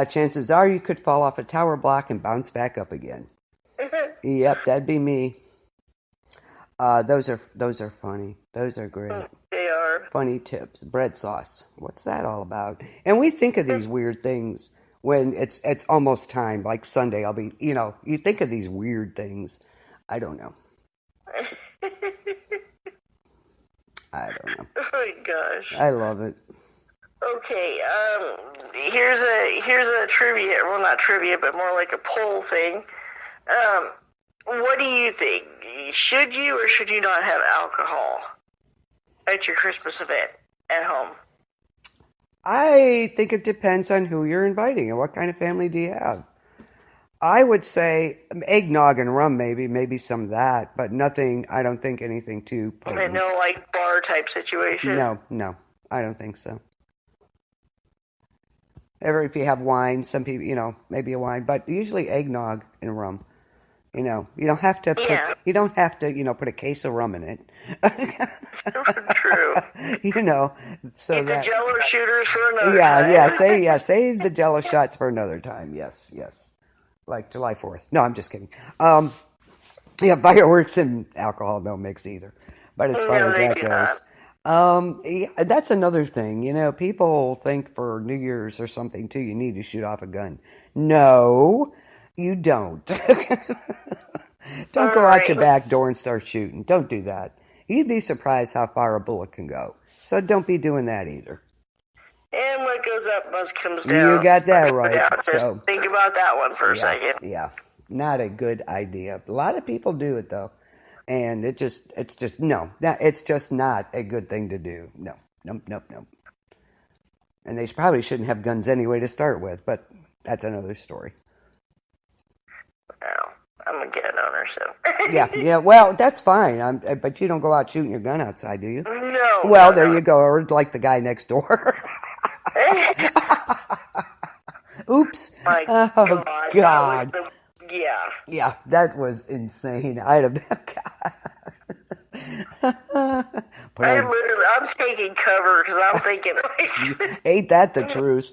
Chances are you could fall off a tower block and bounce back up again. Yep, that'd be me. Those are funny. Those are great. They are. Funny tips. Bread sauce. What's that all about? And we think of these weird things when it's almost time, like Sunday. I'll be, you think of these weird things. I don't know. I don't know. Oh my gosh. I love it. Okay, here's a trivia, well not trivia, but more like a poll thing. What do you think? Should you or should you not have alcohol at your Christmas event at home? I think it depends on who you're inviting and what kind of family do you have. I would say eggnog and rum, maybe some of that, but nothing, I don't think anything too potent. Okay, no like bar type situation? No, I don't think so. Ever if you have wine, some people, maybe a wine, but usually eggnog and rum. You don't have to put, put a case of rum in it. True. So Get the Jello shooters for another time. Save the Jello shots for another time. Yes. Like July 4th. No, I'm just kidding. Fireworks and alcohol don't mix either. But as far as that goes, that's another thing. People think for New Year's or something too, you need to shoot off a gun. No, you don't. Don't go out your back door and start shooting. Don't do that. You'd be surprised how far a bullet can go. So don't be doing that either. And what goes up must comes down. You got that right. So think about that one for a second. Yeah, not a good idea. A lot of people do it though, and it's just no. It's just not a good thing to do. No. And they probably shouldn't have guns anyway to start with, but that's another story. Well, I'm a gun owner, so. Yeah. Well, that's fine. But you don't go out shooting your gun outside, do you? No. Well, there you go. Or like the guy next door. Oops. My God. Yeah. Yeah, that was insane. I'd have been. I'm taking cover because I'm thinking, like, ain't that the truth?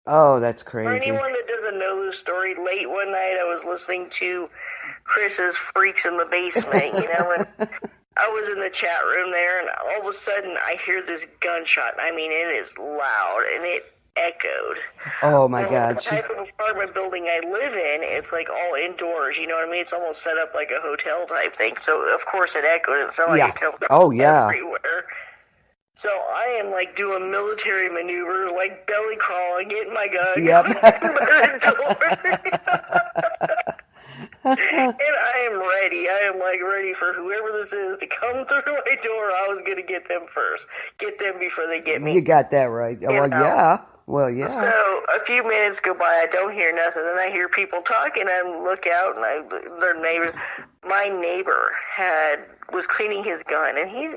Oh, that's for crazy. anyone that doesn't know the story, late one night I was listening to Chris's Freaks in the Basement, and I was in the chat room there, and all of a sudden I hear this gunshot. I mean, it is loud, and it echoed. Oh, my God. The type of apartment building I live in, it's like all indoors, you know what I mean? It's almost set up like a hotel type thing, so of course it echoed. It sounded like it comes everywhere. So I am like doing military maneuvers, like belly crawling, getting my gun, the door. And I am ready. I am like ready for whoever this is to come through my door. I was going to get them first. Get them before they get me. You got that right. Well, yeah. Well, yeah. So a few minutes go by, I don't hear nothing. Then I hear people talking. I look out, and their neighbor. My neighbor was cleaning his gun, and he's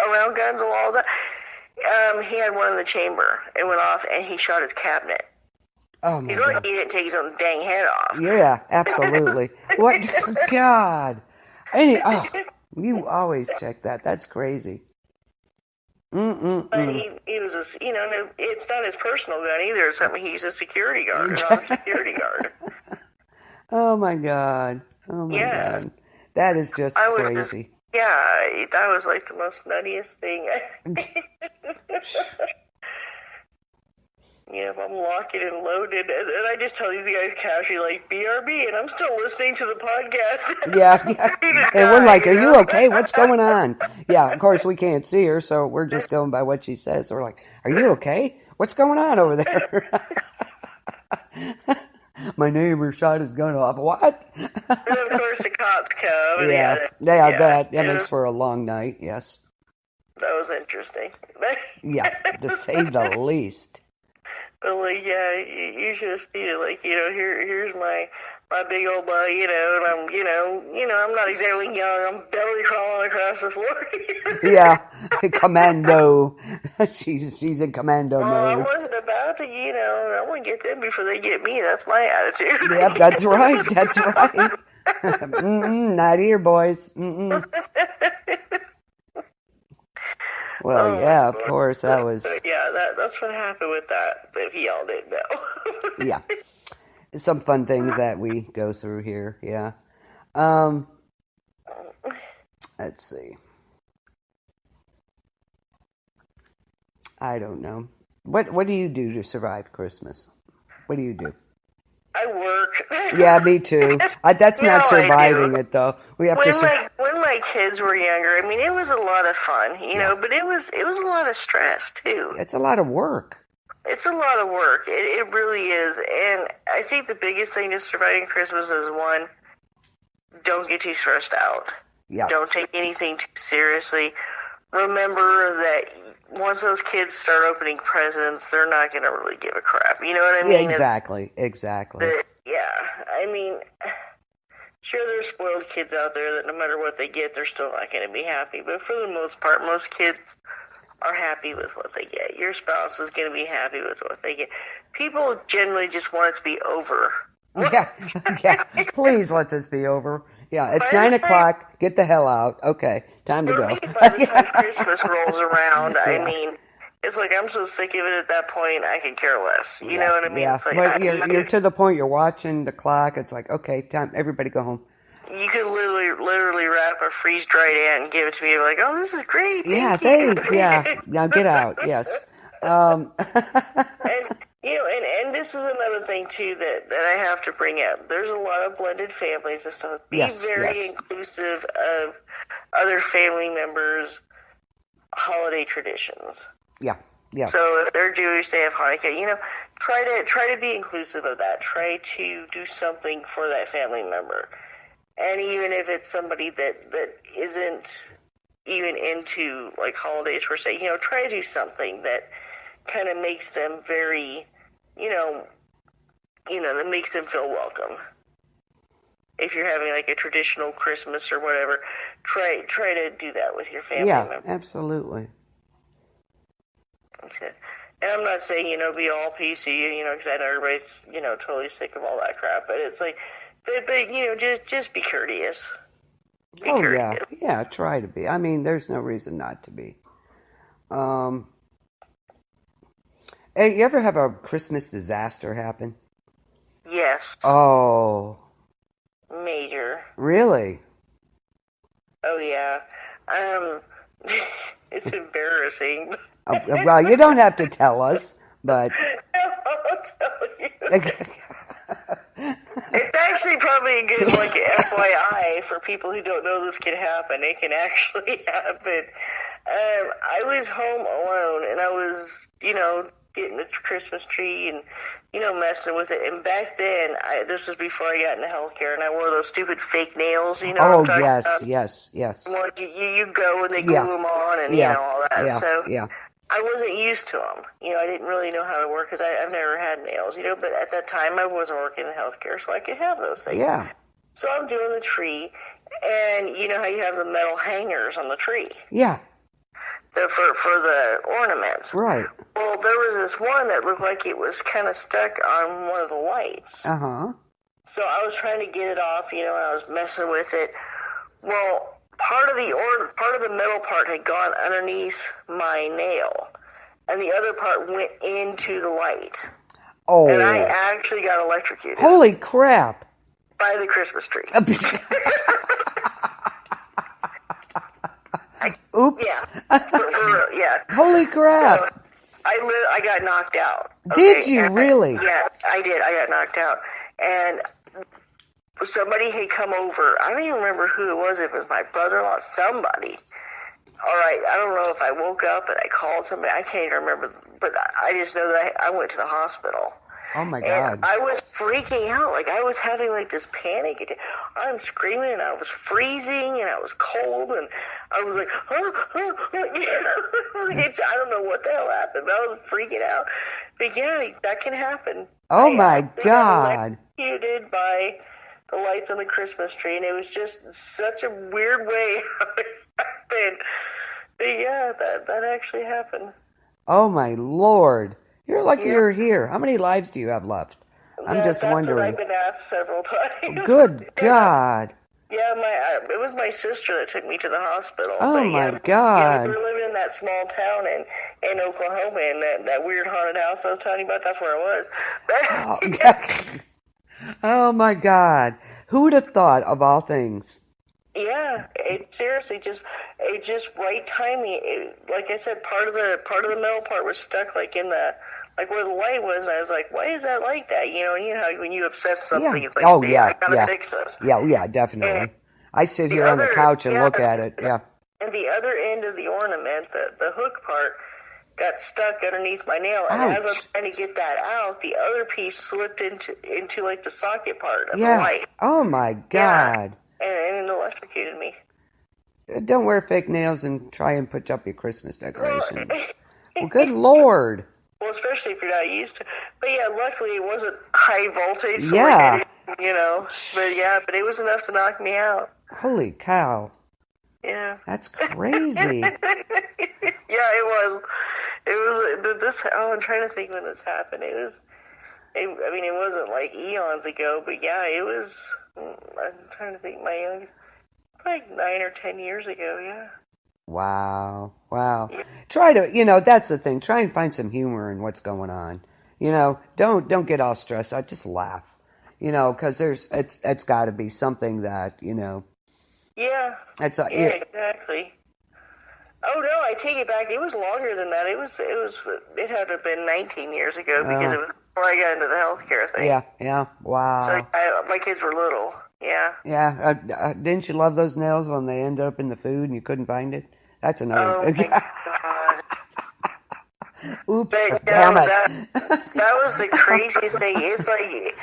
around guns a lot. He had one in the chamber. It went off, and he shot his cabinet. Oh, my He's God. like he didn't take his own dang head off. Yeah, absolutely. What? God. You always check that. That's crazy. But he was it's not his personal gun either. It's something he's a security guard, not a security guard. Oh, my God. Oh, my God. That is just crazy. That was like the most nuttiest thing. I'm locking and loaded, and I just tell these guys casually, like, BRB, and I'm still listening to the podcast. Yeah. And we're like, are you okay? What's going on? Yeah, of course, we can't see her, so we're just going by what she says. So we're like, are you okay? What's going on over there? My neighbor shot his gun off. What? And of course the cops come. That makes for a long night, yes. That was interesting. Yeah, to say the least. But you should have seen it. Like, here's my big old butt, and I'm not exactly young. I'm belly crawling across the floor. Yeah, commando. She's in commando mode. I wasn't about to, I want to get them before they get me. That's my attitude. Yep, that's right. That's right. Not here, boys. Well, yeah, of course, that was... Yeah, that's what happened with that, if y'all didn't know. Yeah. Some fun things that we go through here, yeah. Let's see. I don't know. What do you do to survive Christmas? What do you do? I work. Yeah, me too. That's not surviving it, though. We have when my kids were younger, I mean, it was a lot of fun, but it was a lot of stress too. It's a lot of work. It's a lot of work. It really is. And I think the biggest thing to surviving Christmas is, one, don't get too stressed out. Yeah. Don't take anything too seriously. Remember that once those kids start opening presents, they're not going to really give a crap. You know what I mean? Yeah, exactly. I mean, sure, there's spoiled kids out there that no matter what they get, they're still not going to be happy. But for the most part, most kids are happy with what they get. Your spouse is going to be happy with what they get. People generally just want it to be over. Yeah. Please let this be over. Yeah, it's 9 o'clock. Get the hell out. Okay, time to go. By the time Christmas rolls around, I mean, it's like I'm so sick of it at that point, I could care less. You know what I mean? Yeah, it's like, but you're to the point you're watching the clock. It's like, okay, time. Everybody go home. You could literally wrap a freeze-dried ant and give it to me. Like, oh, this is great. Thanks. Yeah, now get out. Yes. And this is another thing too that I have to bring up. There's a lot of blended families and stuff. Be very inclusive of other family members' holiday traditions. Yeah. Yes. So if they're Jewish, they have Hanukkah. Try to be inclusive of that. Try to do something for that family member. And even if it's somebody that isn't even into like holidays per se, try to do something that kind of makes them very, that makes them feel welcome. If you're having like a traditional Christmas or whatever, try to do that with your family member. Yeah, absolutely. Okay. And I'm not saying, be all PC, because I know everybody's, totally sick of all that crap, but it's like, but just be courteous. Oh yeah, yeah. Try to be. I mean, there's no reason not to be. Hey, you ever have a Christmas disaster happen? Yes. Oh, Major. really? Oh yeah. It's embarrassing. Well, you don't have to tell us, but I'll tell you. It's actually probably a good FYI for people who don't know this can happen. It can actually happen. I was home alone, and I was, getting the Christmas tree and, messing with it. And back then, this was before I got into healthcare, and I wore those stupid fake nails, oh what I'm talking yes, about? yes. Like you go and they glue them on and, all that. So I wasn't used to them. I didn't really know how to work because I've never had nails, but at that time I wasn't working in healthcare, so I could have those things. Yeah. So I'm doing the tree, and you know how you have the metal hangers on the tree? Yeah. For the ornaments. Right. Well, there was this one that looked like it was kind of stuck on one of the lights. Uh-huh. So I was trying to get it off, and I was messing with it. Well, part of the metal part had gone underneath my nail, and the other part went into the light. Oh. And I actually got electrocuted. Holy crap. By the Christmas tree. Oops. Yeah. Yeah. Holy crap. So I got knocked out. Did you really? Yeah, I did. I got knocked out. And somebody had come over. I don't even remember who it was. It was my brother-in-law, somebody. All right, I don't know if I woke up and I called somebody. I can't even remember. But I just know that I went to the hospital. Oh, my God. And I was freaking out. Like, I was having, this panic attack. I'm screaming, and I was freezing, and I was cold, and I was like, I don't know what the hell happened, but I was freaking out. But, yeah, that can happen. Oh, my God. Electrocuted by the lights on the Christmas tree, and it was just such a weird way how it happened. But, yeah, that actually happened. Oh, my Lord. You're lucky you're here. How many lives do you have left? I'm just wondering. That's what I've been asked several times. Good God. Yeah, it was my sister that took me to the hospital. Oh, my God. Yeah, we were living in that small town in Oklahoma, and that weird haunted house I was telling you about, that's where I was. Oh, my God. Who would have thought of all things? Yeah, it seriously just right timing. Like I said, part of the metal part was stuck in the where the light was, and I was like, why is that like that? And how when you obsess something, it's like, I gotta fix this. Yeah, definitely. And I sit here on the couch and look at it. Yeah. And the other end of the ornament, the hook part, got stuck underneath my nail, and as I was trying to get that out, the other piece slipped into the socket part of the light. Oh my God. Yeah. And it electrocuted me. Don't wear fake nails and try and put up your Christmas decoration. Well, good Lord. Well, especially if you're not used to. But yeah, luckily it wasn't high voltage. So But it was enough to knock me out. Holy cow. Yeah. That's crazy. Yeah, it was. I'm trying to think when this happened. It wasn't like eons ago, but yeah, it was. I'm trying to think. Like 9 or 10 years ago. Yeah. Wow. Yeah. Try to, that's the thing. Try and find some humor in what's going on. Don't get all stressed out. Just laugh. Because it's got to be something that, Yeah. Exactly. Oh no, I take it back. It was longer than that. It had to have been 19 years ago because it was before I got into the healthcare thing. Yeah. Wow. So my kids were little. Yeah. Yeah. Didn't you love those nails when they ended up in the food and you couldn't find it? That's another. Oh my God. Oops. But, damn it. That was the craziest thing. It's like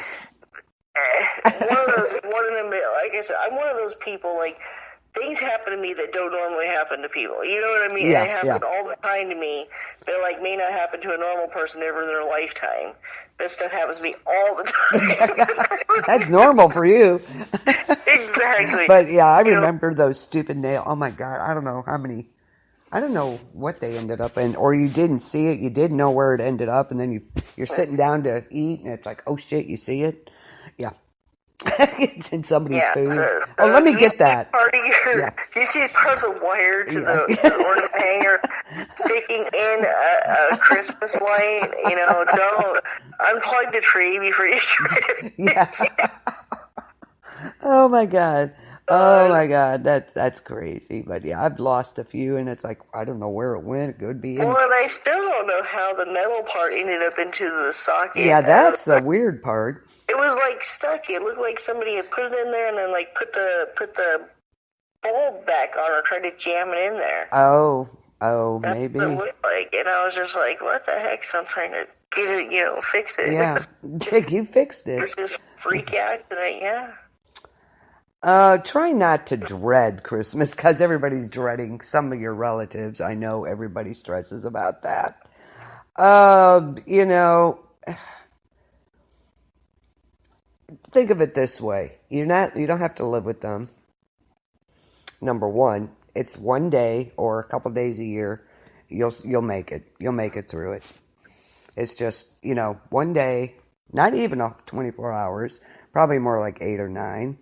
one of them. Like I said, I'm one of those people. Things happen to me that don't normally happen to people. You know what I mean? Yeah, they happen all the time to me. That may not happen to a normal person ever in their lifetime. This stuff happens to me all the time. That's normal for you. Exactly. But yeah, I remember those stupid nails. Oh my God, I don't know how many. I don't know what they ended up in, or you didn't see it. You didn't know where it ended up, and then you're sitting down to eat, and it's like, oh shit, you see it? Yeah. It's in somebody's food. So Let me get that. Part of your, Yeah. you see part of the wire to Yeah. the ornament hanger sticking in a Christmas light. Don't unplug the tree before you try to Yeah. Oh my God. Oh my God. That's crazy. But yeah, I've lost a few, and it's like I don't know where it went. It could be in. Well, and I still don't know how the metal part ended up into the socket. Yeah, that's the weird part. It was like stuck. It looked like somebody had put it in there and then like put the bulb back on or tried to jam it in there. Oh, That's maybe. what it looked like. And I was just like, what the heck? So I'm trying to get it, fix it. Yeah, you fixed it. There's this freak accident, yeah. Try not to dread Christmas, because everybody's dreading some of your relatives. I know everybody stresses about that. Think of it this way. You don't have to live with them. Number one, it's one day or a couple days a year. You'll make it. You'll make it through it. It's just, one day, not even off 24 hours, probably more like 8 or 9.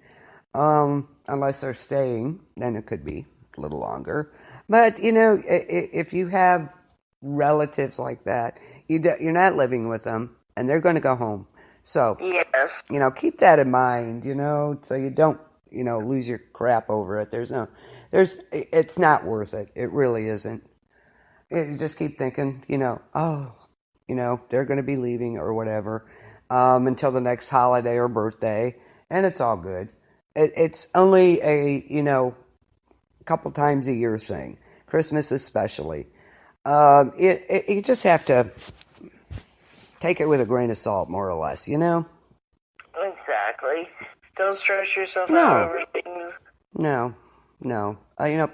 Unless they're staying, then it could be a little longer. But, if you have relatives like that, you're not living with them, and they're going to go home. So, yes. Keep that in mind, so you don't, lose your crap over it. It's not worth it. It really isn't. You just keep thinking, they're going to be leaving or whatever, until the next holiday or birthday, and it's all good. It's only a, couple times a year thing. Christmas especially. You just have to take it with a grain of salt, more or less, Exactly. Don't stress yourself out over things. No.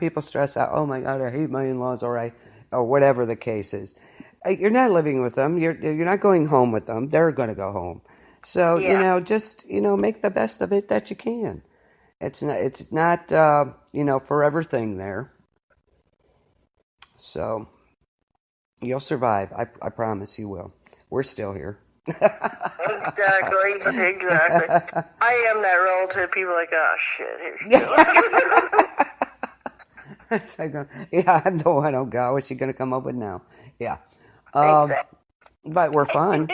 People stress out, oh my God, I hate my in-laws, or whatever the case is. You're not living with them. You're not going home with them. They're going to go home. So, just, make the best of it that you can. It's not forever thing there. So, you'll survive. I promise you will. We're still here. Exactly. I am that relative. People are like, oh, shit, here she goes. It's like, I'm the one, oh God, what's she going to come up with now? Yeah. Exactly. But we're fun.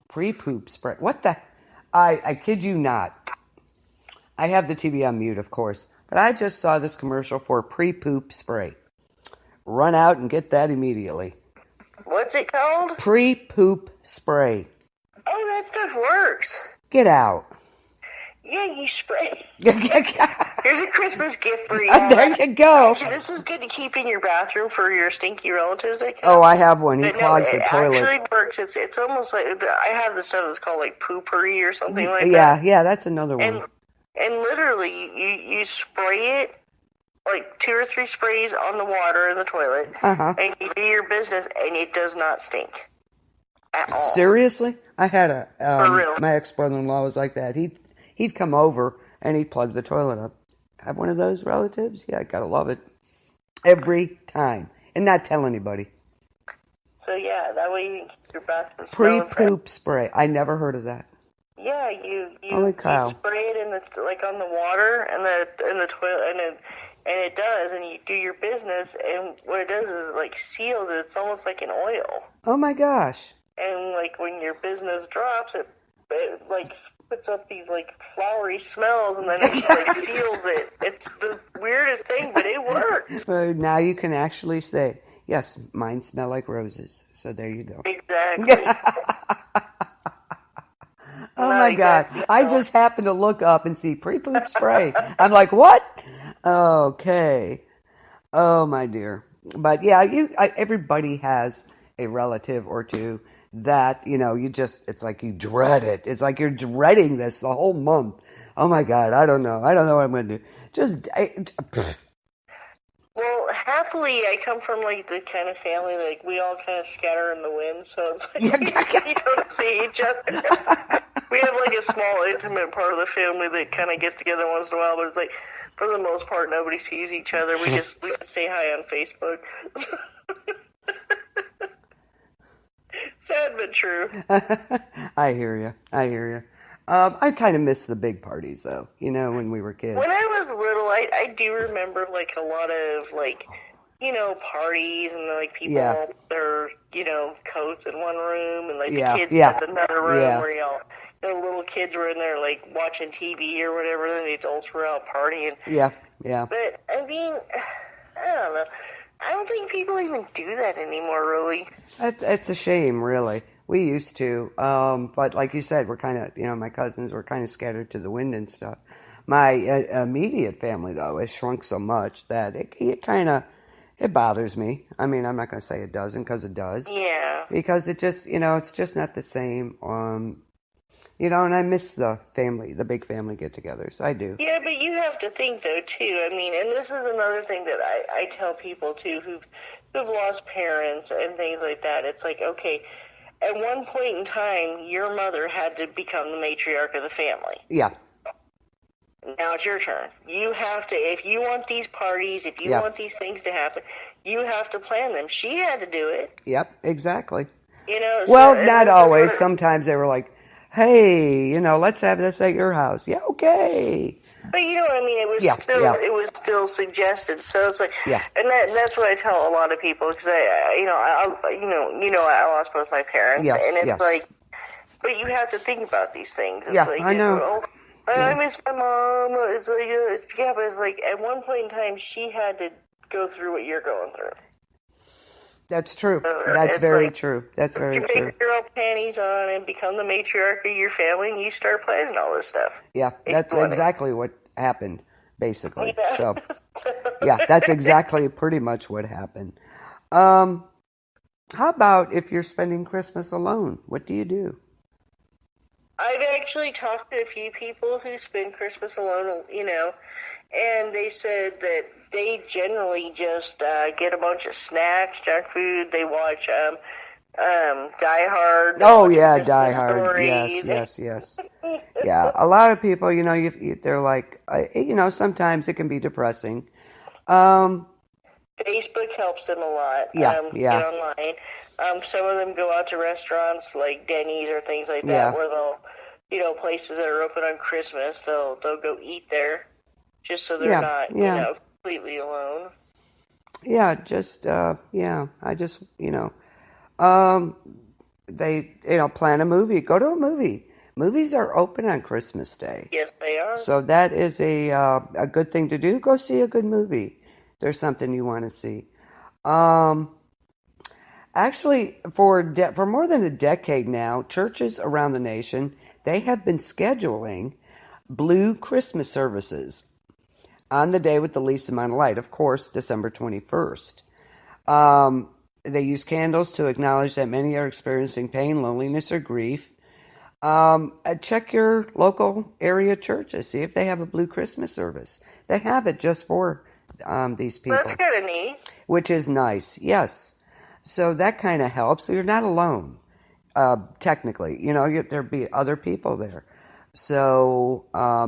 Pre-poop spray. What the? I kid you not. I have the TV on mute, of course. But I just saw this commercial for pre-poop spray. Run out and get that immediately. What's it called? Pre-poop spray. Oh, that stuff works. Get out. Yeah, you spray. Here's a Christmas gift for you. There you go. Actually, this is good to keep in your bathroom for your stinky relatives that come. Oh, I have one. He But clogs the toilet. It actually works. It's almost like, I have this stuff that's called like poopery or something like that. Yeah, that's another one. And literally, you spray it, like 2 or 3 sprays on the water in the toilet, and you do your business, and it does not stink at all. Seriously? I had For real. my ex-brother-in-law was like that. He'd come over and he'd plug the toilet up. Have one of those relatives? Yeah, I gotta love it. Every time. And not tell anybody. So yeah, that way you can keep your bathroom smelling fresh. Pre-poop spray. I never heard of that. Yeah, you Holy cow. spray it in the on the water and the toilet, and it does, and you do your business, and what it does is it like seals it. It's almost like an oil. Oh my gosh. And like when your business drops, it like puts up these like flowery smells, and then it like seals it. It's the weirdest thing, but it works. So now you can actually say, yes, mine smell like roses. So there you go. Exactly. Oh my God. I just happened to look up and see pre-poop spray. I'm like, what? Okay. Oh my dear. But yeah, everybody has a relative or two that, it's like you dread it. It's like you're dreading this the whole month. Oh my God. I don't know what I'm going to do. Well, happily, I come from like the kind of family like we all kind of scatter in the wind, so it's like we don't see each other. We have like a small, intimate part of the family that kind of gets together once in a while, but it's like for the most part, nobody sees each other. We just say hi on Facebook. Sad but true. I hear you. I kind of miss the big parties, though, when we were kids. When I was little, I do remember, like, a lot of, like, parties and, like, people all their, coats in one room and, like, the kids had another room where, the little kids were in there, like, watching TV or whatever, and the adults were out partying. Yeah. But, I mean, I don't know. I don't think people even do that anymore, really. It's a shame, really. We used to, but like you said, we're kind of, my cousins were kind of scattered to the wind and stuff. My immediate family, though, has shrunk so much that it kind of, it bothers me. I mean, I'm not going to say it doesn't, because it does. Yeah. Because it just, it's just not the same. And I miss the big family get-togethers. I do. Yeah, but you have to think, though, too. I mean, and this is another thing that I tell people, too, who've lost parents and things like that. It's like, okay, at one point in time, your mother had to become the matriarch of the family. Yeah. Now it's your turn. You have to, if you want these parties, if you want these things to happen, you have to plan them. She had to do it. Yep, exactly. Well, not always. Sometimes they were like, hey, let's have this at your house. Yeah, okay. But you know what I mean? It was still suggested. So it's like, and that's what I tell a lot of people, because I lost both my parents, and it's like, but you have to think about these things. It's like, I know. I miss my mom. It's like, but it's like at one point in time she had to go through what you're going through. That's true. That's very true. That's very true. You put your old panties on and become the matriarch of your family, and you start planning all this stuff. Yeah, that's exactly what happened, basically. Yeah. So, that's exactly pretty much what happened. How about if you're spending Christmas alone? What do you do? I've actually talked to a few people who spend Christmas alone, and they said that they generally just get a bunch of snacks, junk food. They watch Die Hard. Oh, yeah, Die Hard. Stories. Yes. Yeah, a lot of people, they're like, sometimes it can be depressing. Facebook helps them a lot. Yeah. Get online. Some of them go out to restaurants like Denny's or things like that, where they'll, places that are open on Christmas, they'll go eat there, just so they're not, completely alone. Yeah, just, I just, they, plan a movie, go to a movie. Movies are open on Christmas Day. Yes, they are. So that is a good thing to do. Go see a good movie. There's something you want to see. Actually, for more than a decade now, churches around the nation, they have been scheduling blue Christmas services on the day with the least amount of light, of course, December 21st. They use candles to acknowledge that many are experiencing pain, loneliness, or grief. Check your local area churches. See if they have a blue Christmas service. They have it just for these people. That's kind of neat. Which is nice, yes. So that kind of helps. So you're not alone, technically. There'll be other people there. So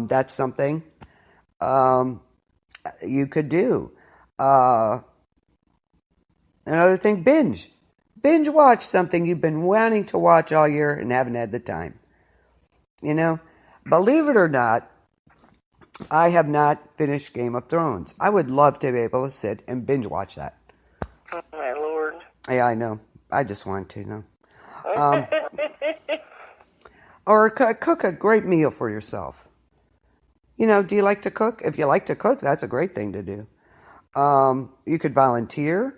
that's something you could do. Another thing, binge. Binge watch something you've been wanting to watch all year and haven't had the time. Believe it or not, I have not finished Game of Thrones. I would love to be able to sit and binge watch that. Oh, my Lord. Yeah, I know. I just want to, or cook a great meal for yourself. Do you like to cook? If you like to cook, that's a great thing to do. You could volunteer,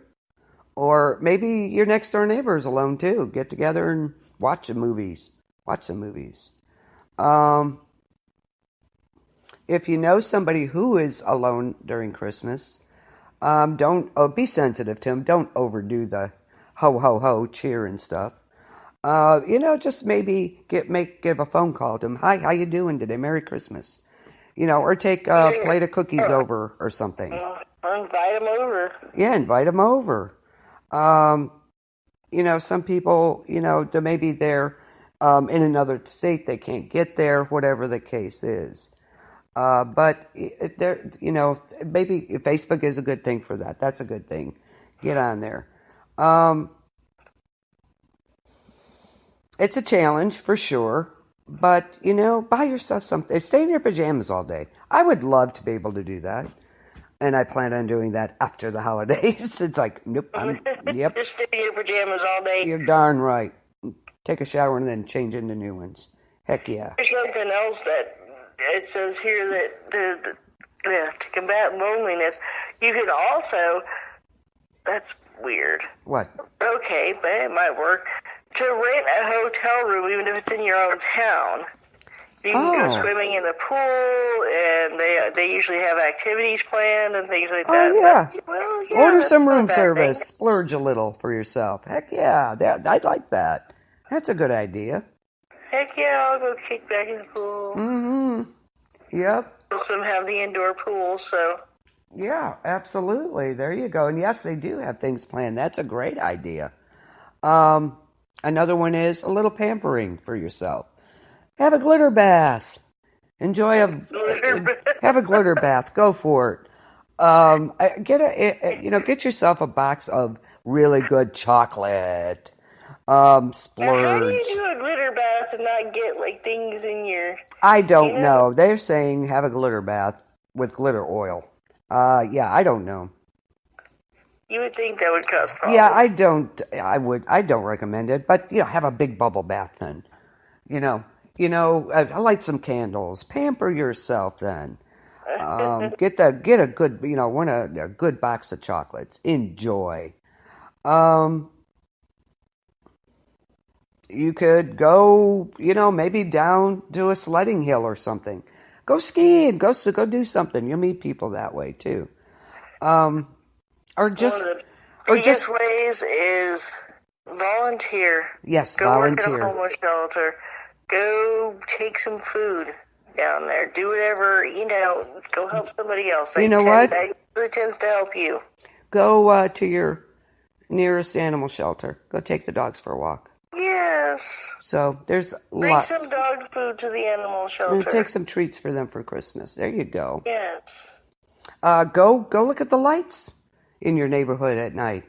or maybe your next door neighbor is alone too. Get together and watch some movies. If you know somebody who is alone during Christmas, don't be sensitive to them. Don't overdo the ho ho ho cheer and stuff. Just maybe give a phone call to them. Hi, how you doing today? Merry Christmas. Or take a plate of cookies over or something. Invite them over. Yeah, invite them over. Some people, maybe they're in another state, they can't get there, whatever the case is. But maybe Facebook is a good thing for that. That's a good thing. Get on there. It's a challenge for sure. But, buy yourself something. Stay in your pajamas all day. I would love to be able to do that. And I plan on doing that after the holidays. It's like, nope. Yep. Just stay in your pajamas all day. You're darn right. Take a shower and then change into new ones. Heck yeah. There's something else that it says here that to combat loneliness, you can also, that's weird. What? Okay, but it might work. To rent a hotel room, even if it's in your own town. You can go swimming in the pool, and they usually have activities planned and things like that. Oh, yeah. But, Order some room service. Splurge a little for yourself. Heck yeah. I'd like that. That's a good idea. Heck yeah, I'll go kick back in the pool. Mm-hmm. Yep. Some have the indoor pool, so. Yeah, absolutely. There you go. And yes, they do have things planned. That's a great idea. Another one is a little pampering for yourself. Have a glitter bath. Have a glitter bath. Go for it. Get yourself a box of really good chocolate. Splurge. Now, how do you do a glitter bath and not get like things in your? I don't know. They're saying have a glitter bath with glitter oil. Yeah, I don't know. You would think that would cause problems. Yeah, I don't recommend it, but have a big bubble bath then. Light some candles. Pamper yourself then. Get a good, a good box of chocolates. Enjoy. You could go, maybe down to a sledding hill or something. Go skiing. Go do something. You'll meet people that way too. Or just, one of the biggest ways is volunteer. Yes, go volunteer. Go work at a homeless shelter. Go take some food down there. Do whatever, go help somebody else. You know what? That really tends to help you. Go to your nearest animal shelter. Go take the dogs for a walk. Yes. So there's Bring lots. some dog food to the animal shelter. And take some treats for them for Christmas. There you go. Yes. Go look at the lights in your neighborhood at night.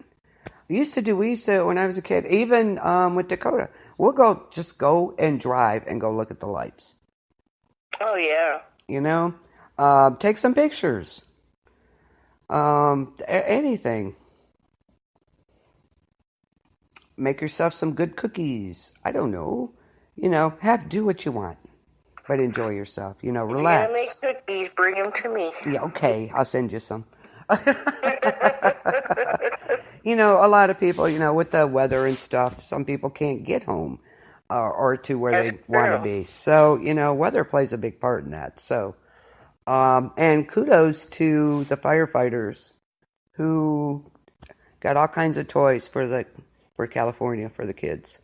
We used to, when I was a kid, even with Dakota, we'll go and drive and go look at the lights. Oh, yeah. Take some pictures. Anything. Make yourself some good cookies. I don't know. Do what you want. But enjoy yourself. Relax. If you're going to make cookies, bring them to me. Yeah, okay. I'll send you some. A lot of people, with the weather and stuff, some people can't get home or to where they want to be. So, weather plays a big part in that. So, and kudos to the firefighters who got all kinds of toys for California for the kids.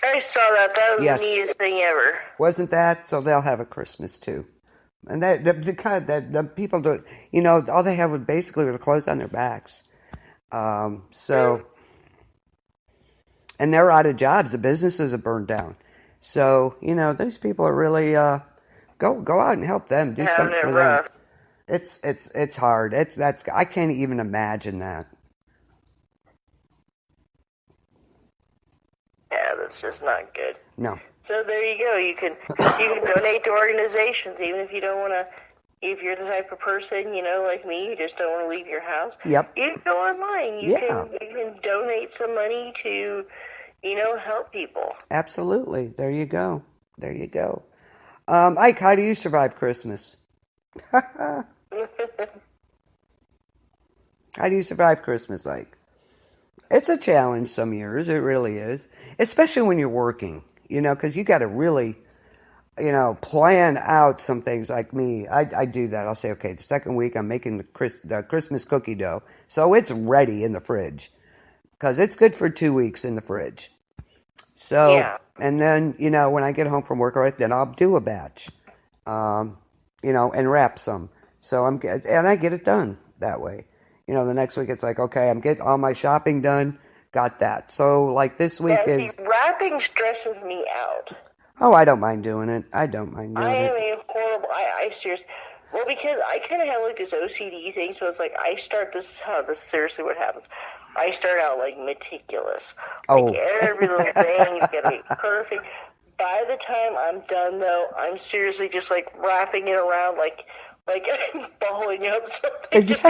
I saw that. That was the neatest thing ever. Wasn't that? So they'll have a Christmas too. And the people do, all they have would basically the clothes on their backs. And they're out of jobs. The businesses are burned down. So, these people are really, go out and help them. Do something for them. It's hard. I can't even imagine that. Yeah, that's just not good. No. So there you go. You can donate to organizations, even if you don't want to. If you're the type of person, like me, you just don't want to leave your house. Yep. You can go online. You can donate some money to, help people. Absolutely. There you go. Ike, how do you survive Christmas? How do you survive Christmas, Ike? It's a challenge some years. It really is. Especially when you're working, because you got to really, plan out some things like me. I do that. I'll say, okay, the second week I'm making the Christmas cookie dough. So it's ready in the fridge because it's good for 2 weeks in the fridge. So, and then, when I get home from work, then I'll do a batch, and wrap some. So and I get it done that way. The next week it's like, okay, I'm getting all my shopping done. Got that. So, like this week wrapping stresses me out. Oh, I don't mind doing it. I am a horrible. I seriously. Well, because I kind of have like this OCD thing, so it's like this is seriously what happens. I start out like meticulous. Like every little thing is gonna be perfect. By the time I'm done, though, I'm seriously just like wrapping it around like I'm balling up something, just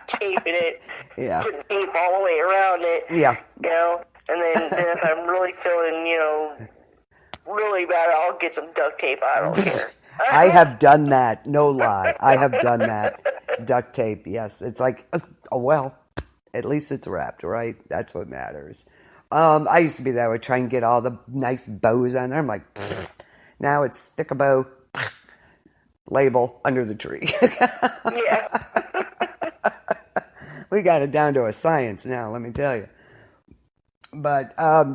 taping it, putting tape all the way around it. Yeah. You know, and then if I'm really feeling, really bad, I'll get some duct tape. I don't care. I have done that. No lie. I have done that. Duct tape, yes. It's like, oh, well, at least it's wrapped, right? That's what matters. I used to be that way, try and get all the nice bows on there. I'm like, pfft. Now it's stick a bow, pfft, label under the tree. Yeah. We got it down to a science now, let me tell you. But I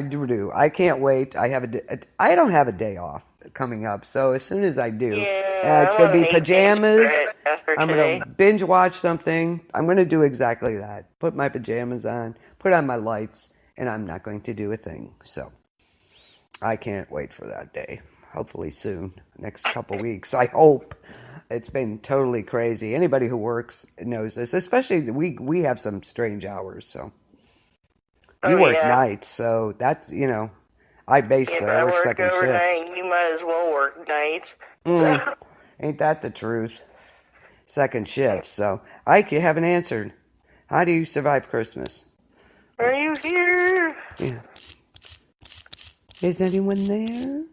do. I can't wait. I don't have a day off coming up, so as soon as I do, it's going to be pajamas. I'm going to binge watch something. I'm going to do exactly that. Put my pajamas on, put on my lights, and I'm not going to do a thing. So I can't wait for that day. Hopefully soon, next couple weeks. I hope. It's been totally crazy. Anybody who works knows this, especially we have some strange hours, so. You work nights, so that's, I basically I work work second overnight, shift. you might as well work nights. Ain't that the truth? Second shift, so I haven't answered. How do you survive Christmas? Are you here? Yeah. Is anyone there?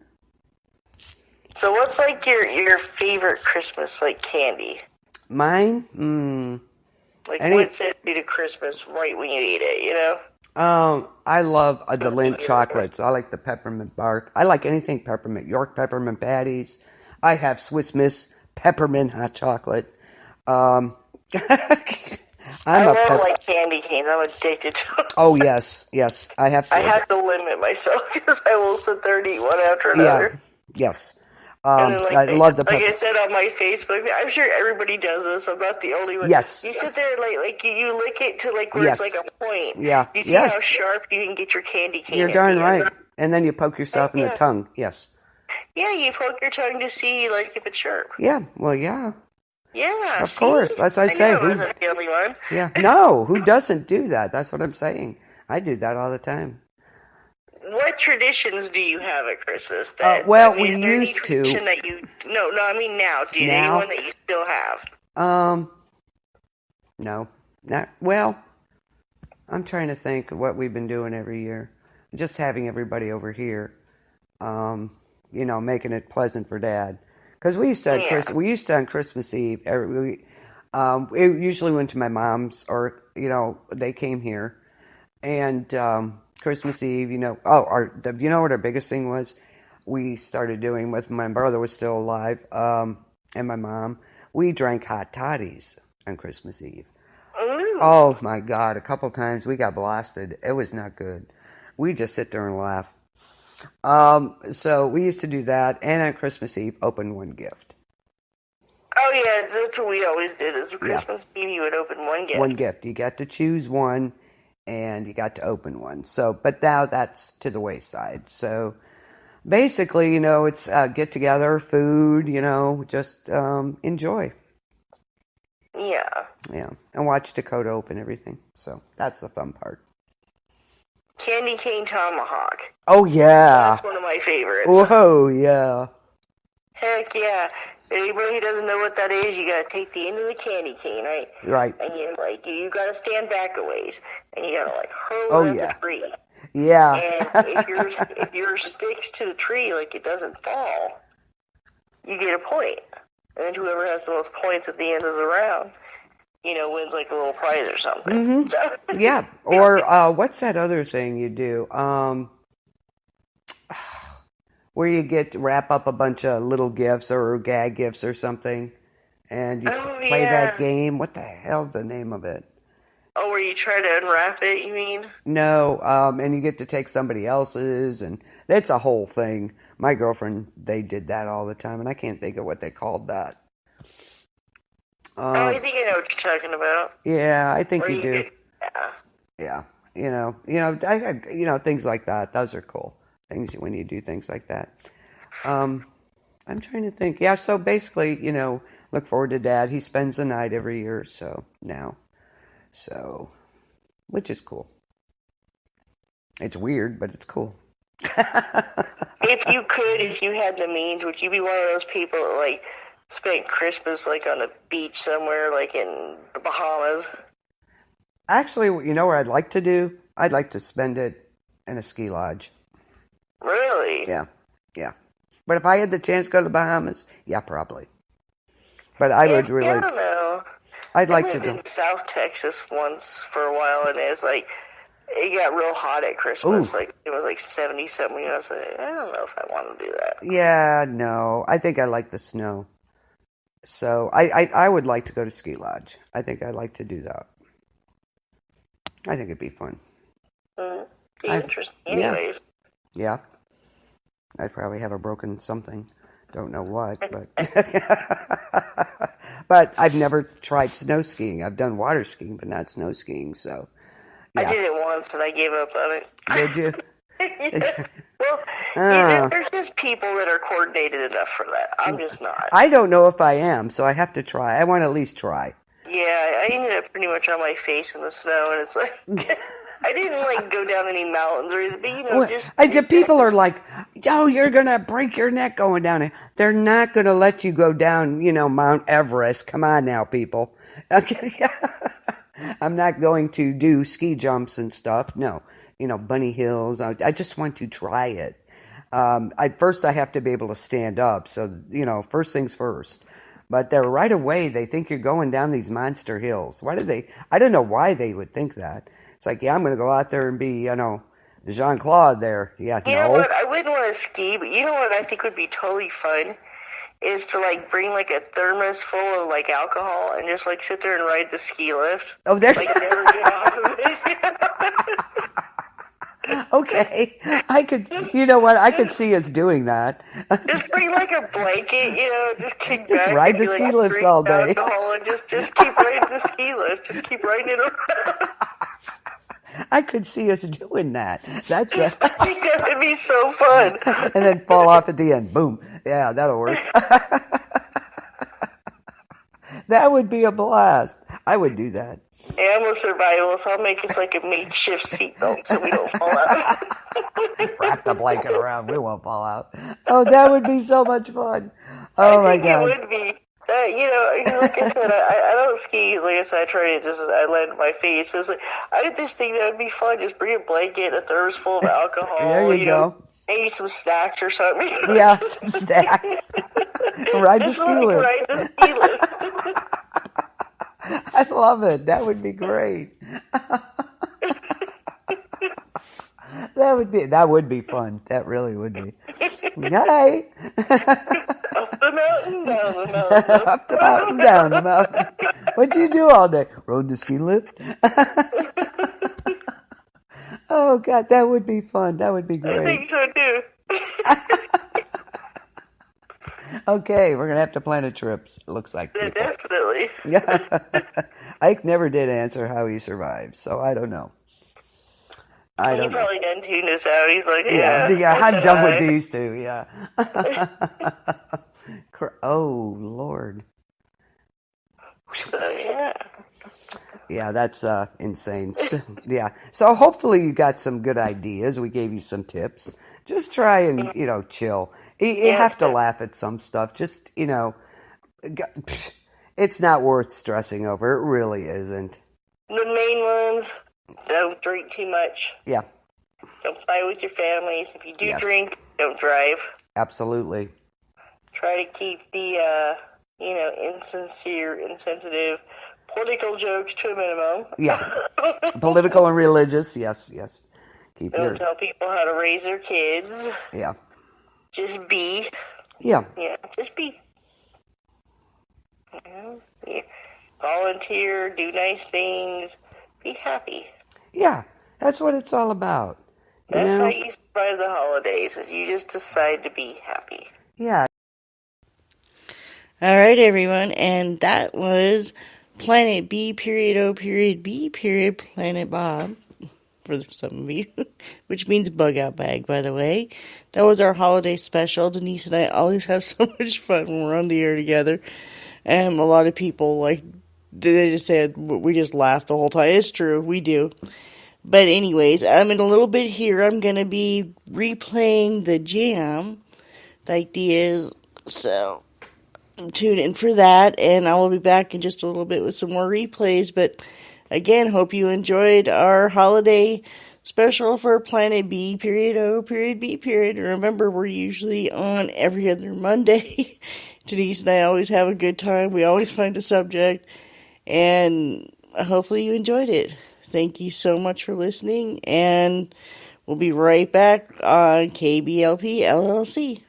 So what's like your favorite Christmas candy? Mine? What sets you to Christmas right when you eat it, I love the Lindt chocolates. I like the peppermint bark. I like anything peppermint. York peppermint patties. I have Swiss Miss peppermint hot chocolate. I love candy canes. I'm addicted to them. Oh, yes. I have to limit myself because I will sit there and eat one after another. Yeah, yes. And then, I love the like I said on my Facebook, I'm sure everybody does this. I'm not the only one. Yes. You sit there and you lick it to where it's like a point. Yeah. You see how sharp you can get your candy cane. You're darn right. And then you poke yourself in the tongue. Yes. Yeah, you poke your tongue to see if it's sharp. Yeah. Well, yeah. Yeah. Of course. As I say. I wasn't the only one. Yeah. No. Who doesn't do that? That's what I'm saying. I do that all the time. What traditions do you have at Christmas? We used to. That I mean now. Do you have anyone that you still have? No. Not well. I'm trying to think of what we've been doing every year. Just having everybody over here. Making it pleasant for Dad. Because we used to on Christmas Eve. We usually went to my mom's, or they came here, and Christmas Eve, you know what our biggest thing was? We started doing with my brother was still alive, and my mom. We drank hot toddies on Christmas Eve. Ooh. Oh my God! A couple times we got blasted. It was not good. We just sit there and laugh. So we used to do that, and on Christmas Eve, open one gift. Oh yeah, that's what we always did. Is Christmas Eve, you would open one gift. One gift. You got to choose one, and you got to open one. So, but now that's to the wayside. So, basically, it's get together, food. Just enjoy. Yeah. Yeah, and watch Dakota open everything. So that's the fun part. Candy cane tomahawk. Oh yeah. That's one of my favorites. Whoa, yeah. Heck yeah. Anybody who doesn't know what that is, you gotta take the end of the candy cane, right? Right. And you gotta stand back a ways, and you gotta hurl it at the tree. Yeah. And if yours sticks to the tree, it doesn't fall, you get a point. And then whoever has the most points at the end of the round, wins a little prize or something. Mm-hmm. So. Yeah. Or what's that other thing you do? Where you wrap up a bunch of little gifts or gag gifts or something, and you play that game. What the hell's the name of it? Oh, where you try to unwrap it, you mean? No, and you get to take somebody else's, and it's a whole thing. My girlfriend, they did that all the time, and I can't think of what they called that. I think I know what you're talking about. Yeah, I think you do. Yeah. I things like that. Those are cool things when you do things like that. I'm trying to think. Yeah, so basically, look forward to Dad. He spends the night every year, so now. So, which is cool. It's weird, but it's cool. If you had the means, would you be one of those people that, like, spent Christmas, like, on a beach somewhere, like in the Bahamas? Actually, you know what I'd like to do? I'd like to spend it in a ski lodge. Really? Yeah. But if I had the chance to go to the Bahamas, yeah, probably. But I would really... I don't know. I'd like to go. I lived go. in South Texas once for a while, and it was like, it got real hot at Christmas. Like, it was like 70-something. I was like, I don't know if I want to do that. Yeah, no. I think I like the snow. So I would like to go to ski lodge. I think I'd like to do that. I think it'd be fun. Be interesting. Anyways. Yeah. I'd probably have a broken something. Don't know what, but... But I've never tried snow skiing. I've done water skiing, but not snow skiing, so... Yeah. I did it once, and I gave up on it. Did you? Well, there's just people that are coordinated enough for that. I'm just not. I don't know if I am, so I have to try. I want to at least try. Yeah, I ended up pretty much on my face in the snow, and it's like... I didn't, like, go down any mountains or anything, but, people are like, yo, you're going to break your neck going down it. They're not going to let you go down, Mount Everest. Come on now, people. Okay. I'm not going to do ski jumps and stuff. No. Bunny hills. I just want to try it. First, I have to be able to stand up. So, first things first. But they're right away, they think you're going down these monster hills. I don't know why they would think that. It's like, yeah, I'm going to go out there and be, Jean-Claude there. Yeah, You know what? I wouldn't want to ski, but you know what I think would be totally fun? Is to, like, bring, like, a thermos full of, like, alcohol and just, like, sit there and ride the ski lift. Oh, there's... Like, never get off of it. Okay. I could see us doing that. Just bring, like, a blanket, just kick back. Just ride the ski lifts all day. Alcohol and just keep riding the ski lift. Just keep riding it around. I could see us doing that. I think that would be so fun. And then fall off at the end. Boom. Yeah, that'll work. That would be a blast. I would do that. Yeah, I'm a survivalist. I'll make us like a makeshift seatbelt so we don't fall out. Wrap the blanket around. We won't fall out. Oh, that would be so much fun. Oh, my God. It would be. Like I said, I don't ski. Like I said, I land my face. But it's like, I just think that would be fun. Just bring a blanket, a thermos full of alcohol. There you go. Maybe some snacks or something. Yeah, some snacks. Ride the ski lift. Ride the ski lift. I love it. That would be great. That would be fun. That really would be. Hi. Up the mountain, down the mountain. Up the mountain, down the mountain. What'd you do all day? Rode the ski lift? Oh, God, that would be fun. That would be great. I think so, too. Okay, we're going to have to plan a trip, it looks like. Yeah, definitely. Ike never did answer how he survived, so I don't know. He probably done tuned us out. He's like, I'm done with these two, yeah. Oh, Lord. Yeah. Yeah, that's insane. Yeah. So hopefully you got some good ideas. We gave you some tips. Just try and, chill. You have to laugh at some stuff. Just, it's not worth stressing over. It really isn't. The main ones, don't drink too much. Yeah. Don't fight with your families. If you do drink, don't drive. Absolutely. Try to keep the, insincere, insensitive political jokes to a minimum. Yeah. Political and religious, yes. Don't tell people how to raise their kids. Yeah. Just be. Yeah. Yeah, just be. Yeah. Volunteer, do nice things, be happy. Yeah, that's what it's all about. That's how you survive the holidays, is you just decide to be happy. Yeah. All right, everyone, and that was Planet B.O.B. Planet Bob for some of you, which means bug out bag, by the way. That was our holiday special. Denise and I always have so much fun when we're on the air together. A lot of people, like, they just said, we just laugh the whole time. It's true, we do. But anyways, in a little bit here, I'm going to be replaying the jam, the ideas, so tune in for that, and I will be back in just a little bit with some more replays. But again, hope you enjoyed our holiday special for Planet B, period O, period B, period. And remember, we're usually on every other Monday. Denise and I always have a good time. We always find a subject, and hopefully you enjoyed it. Thank you so much for listening, and we'll be right back on KBLP LLC.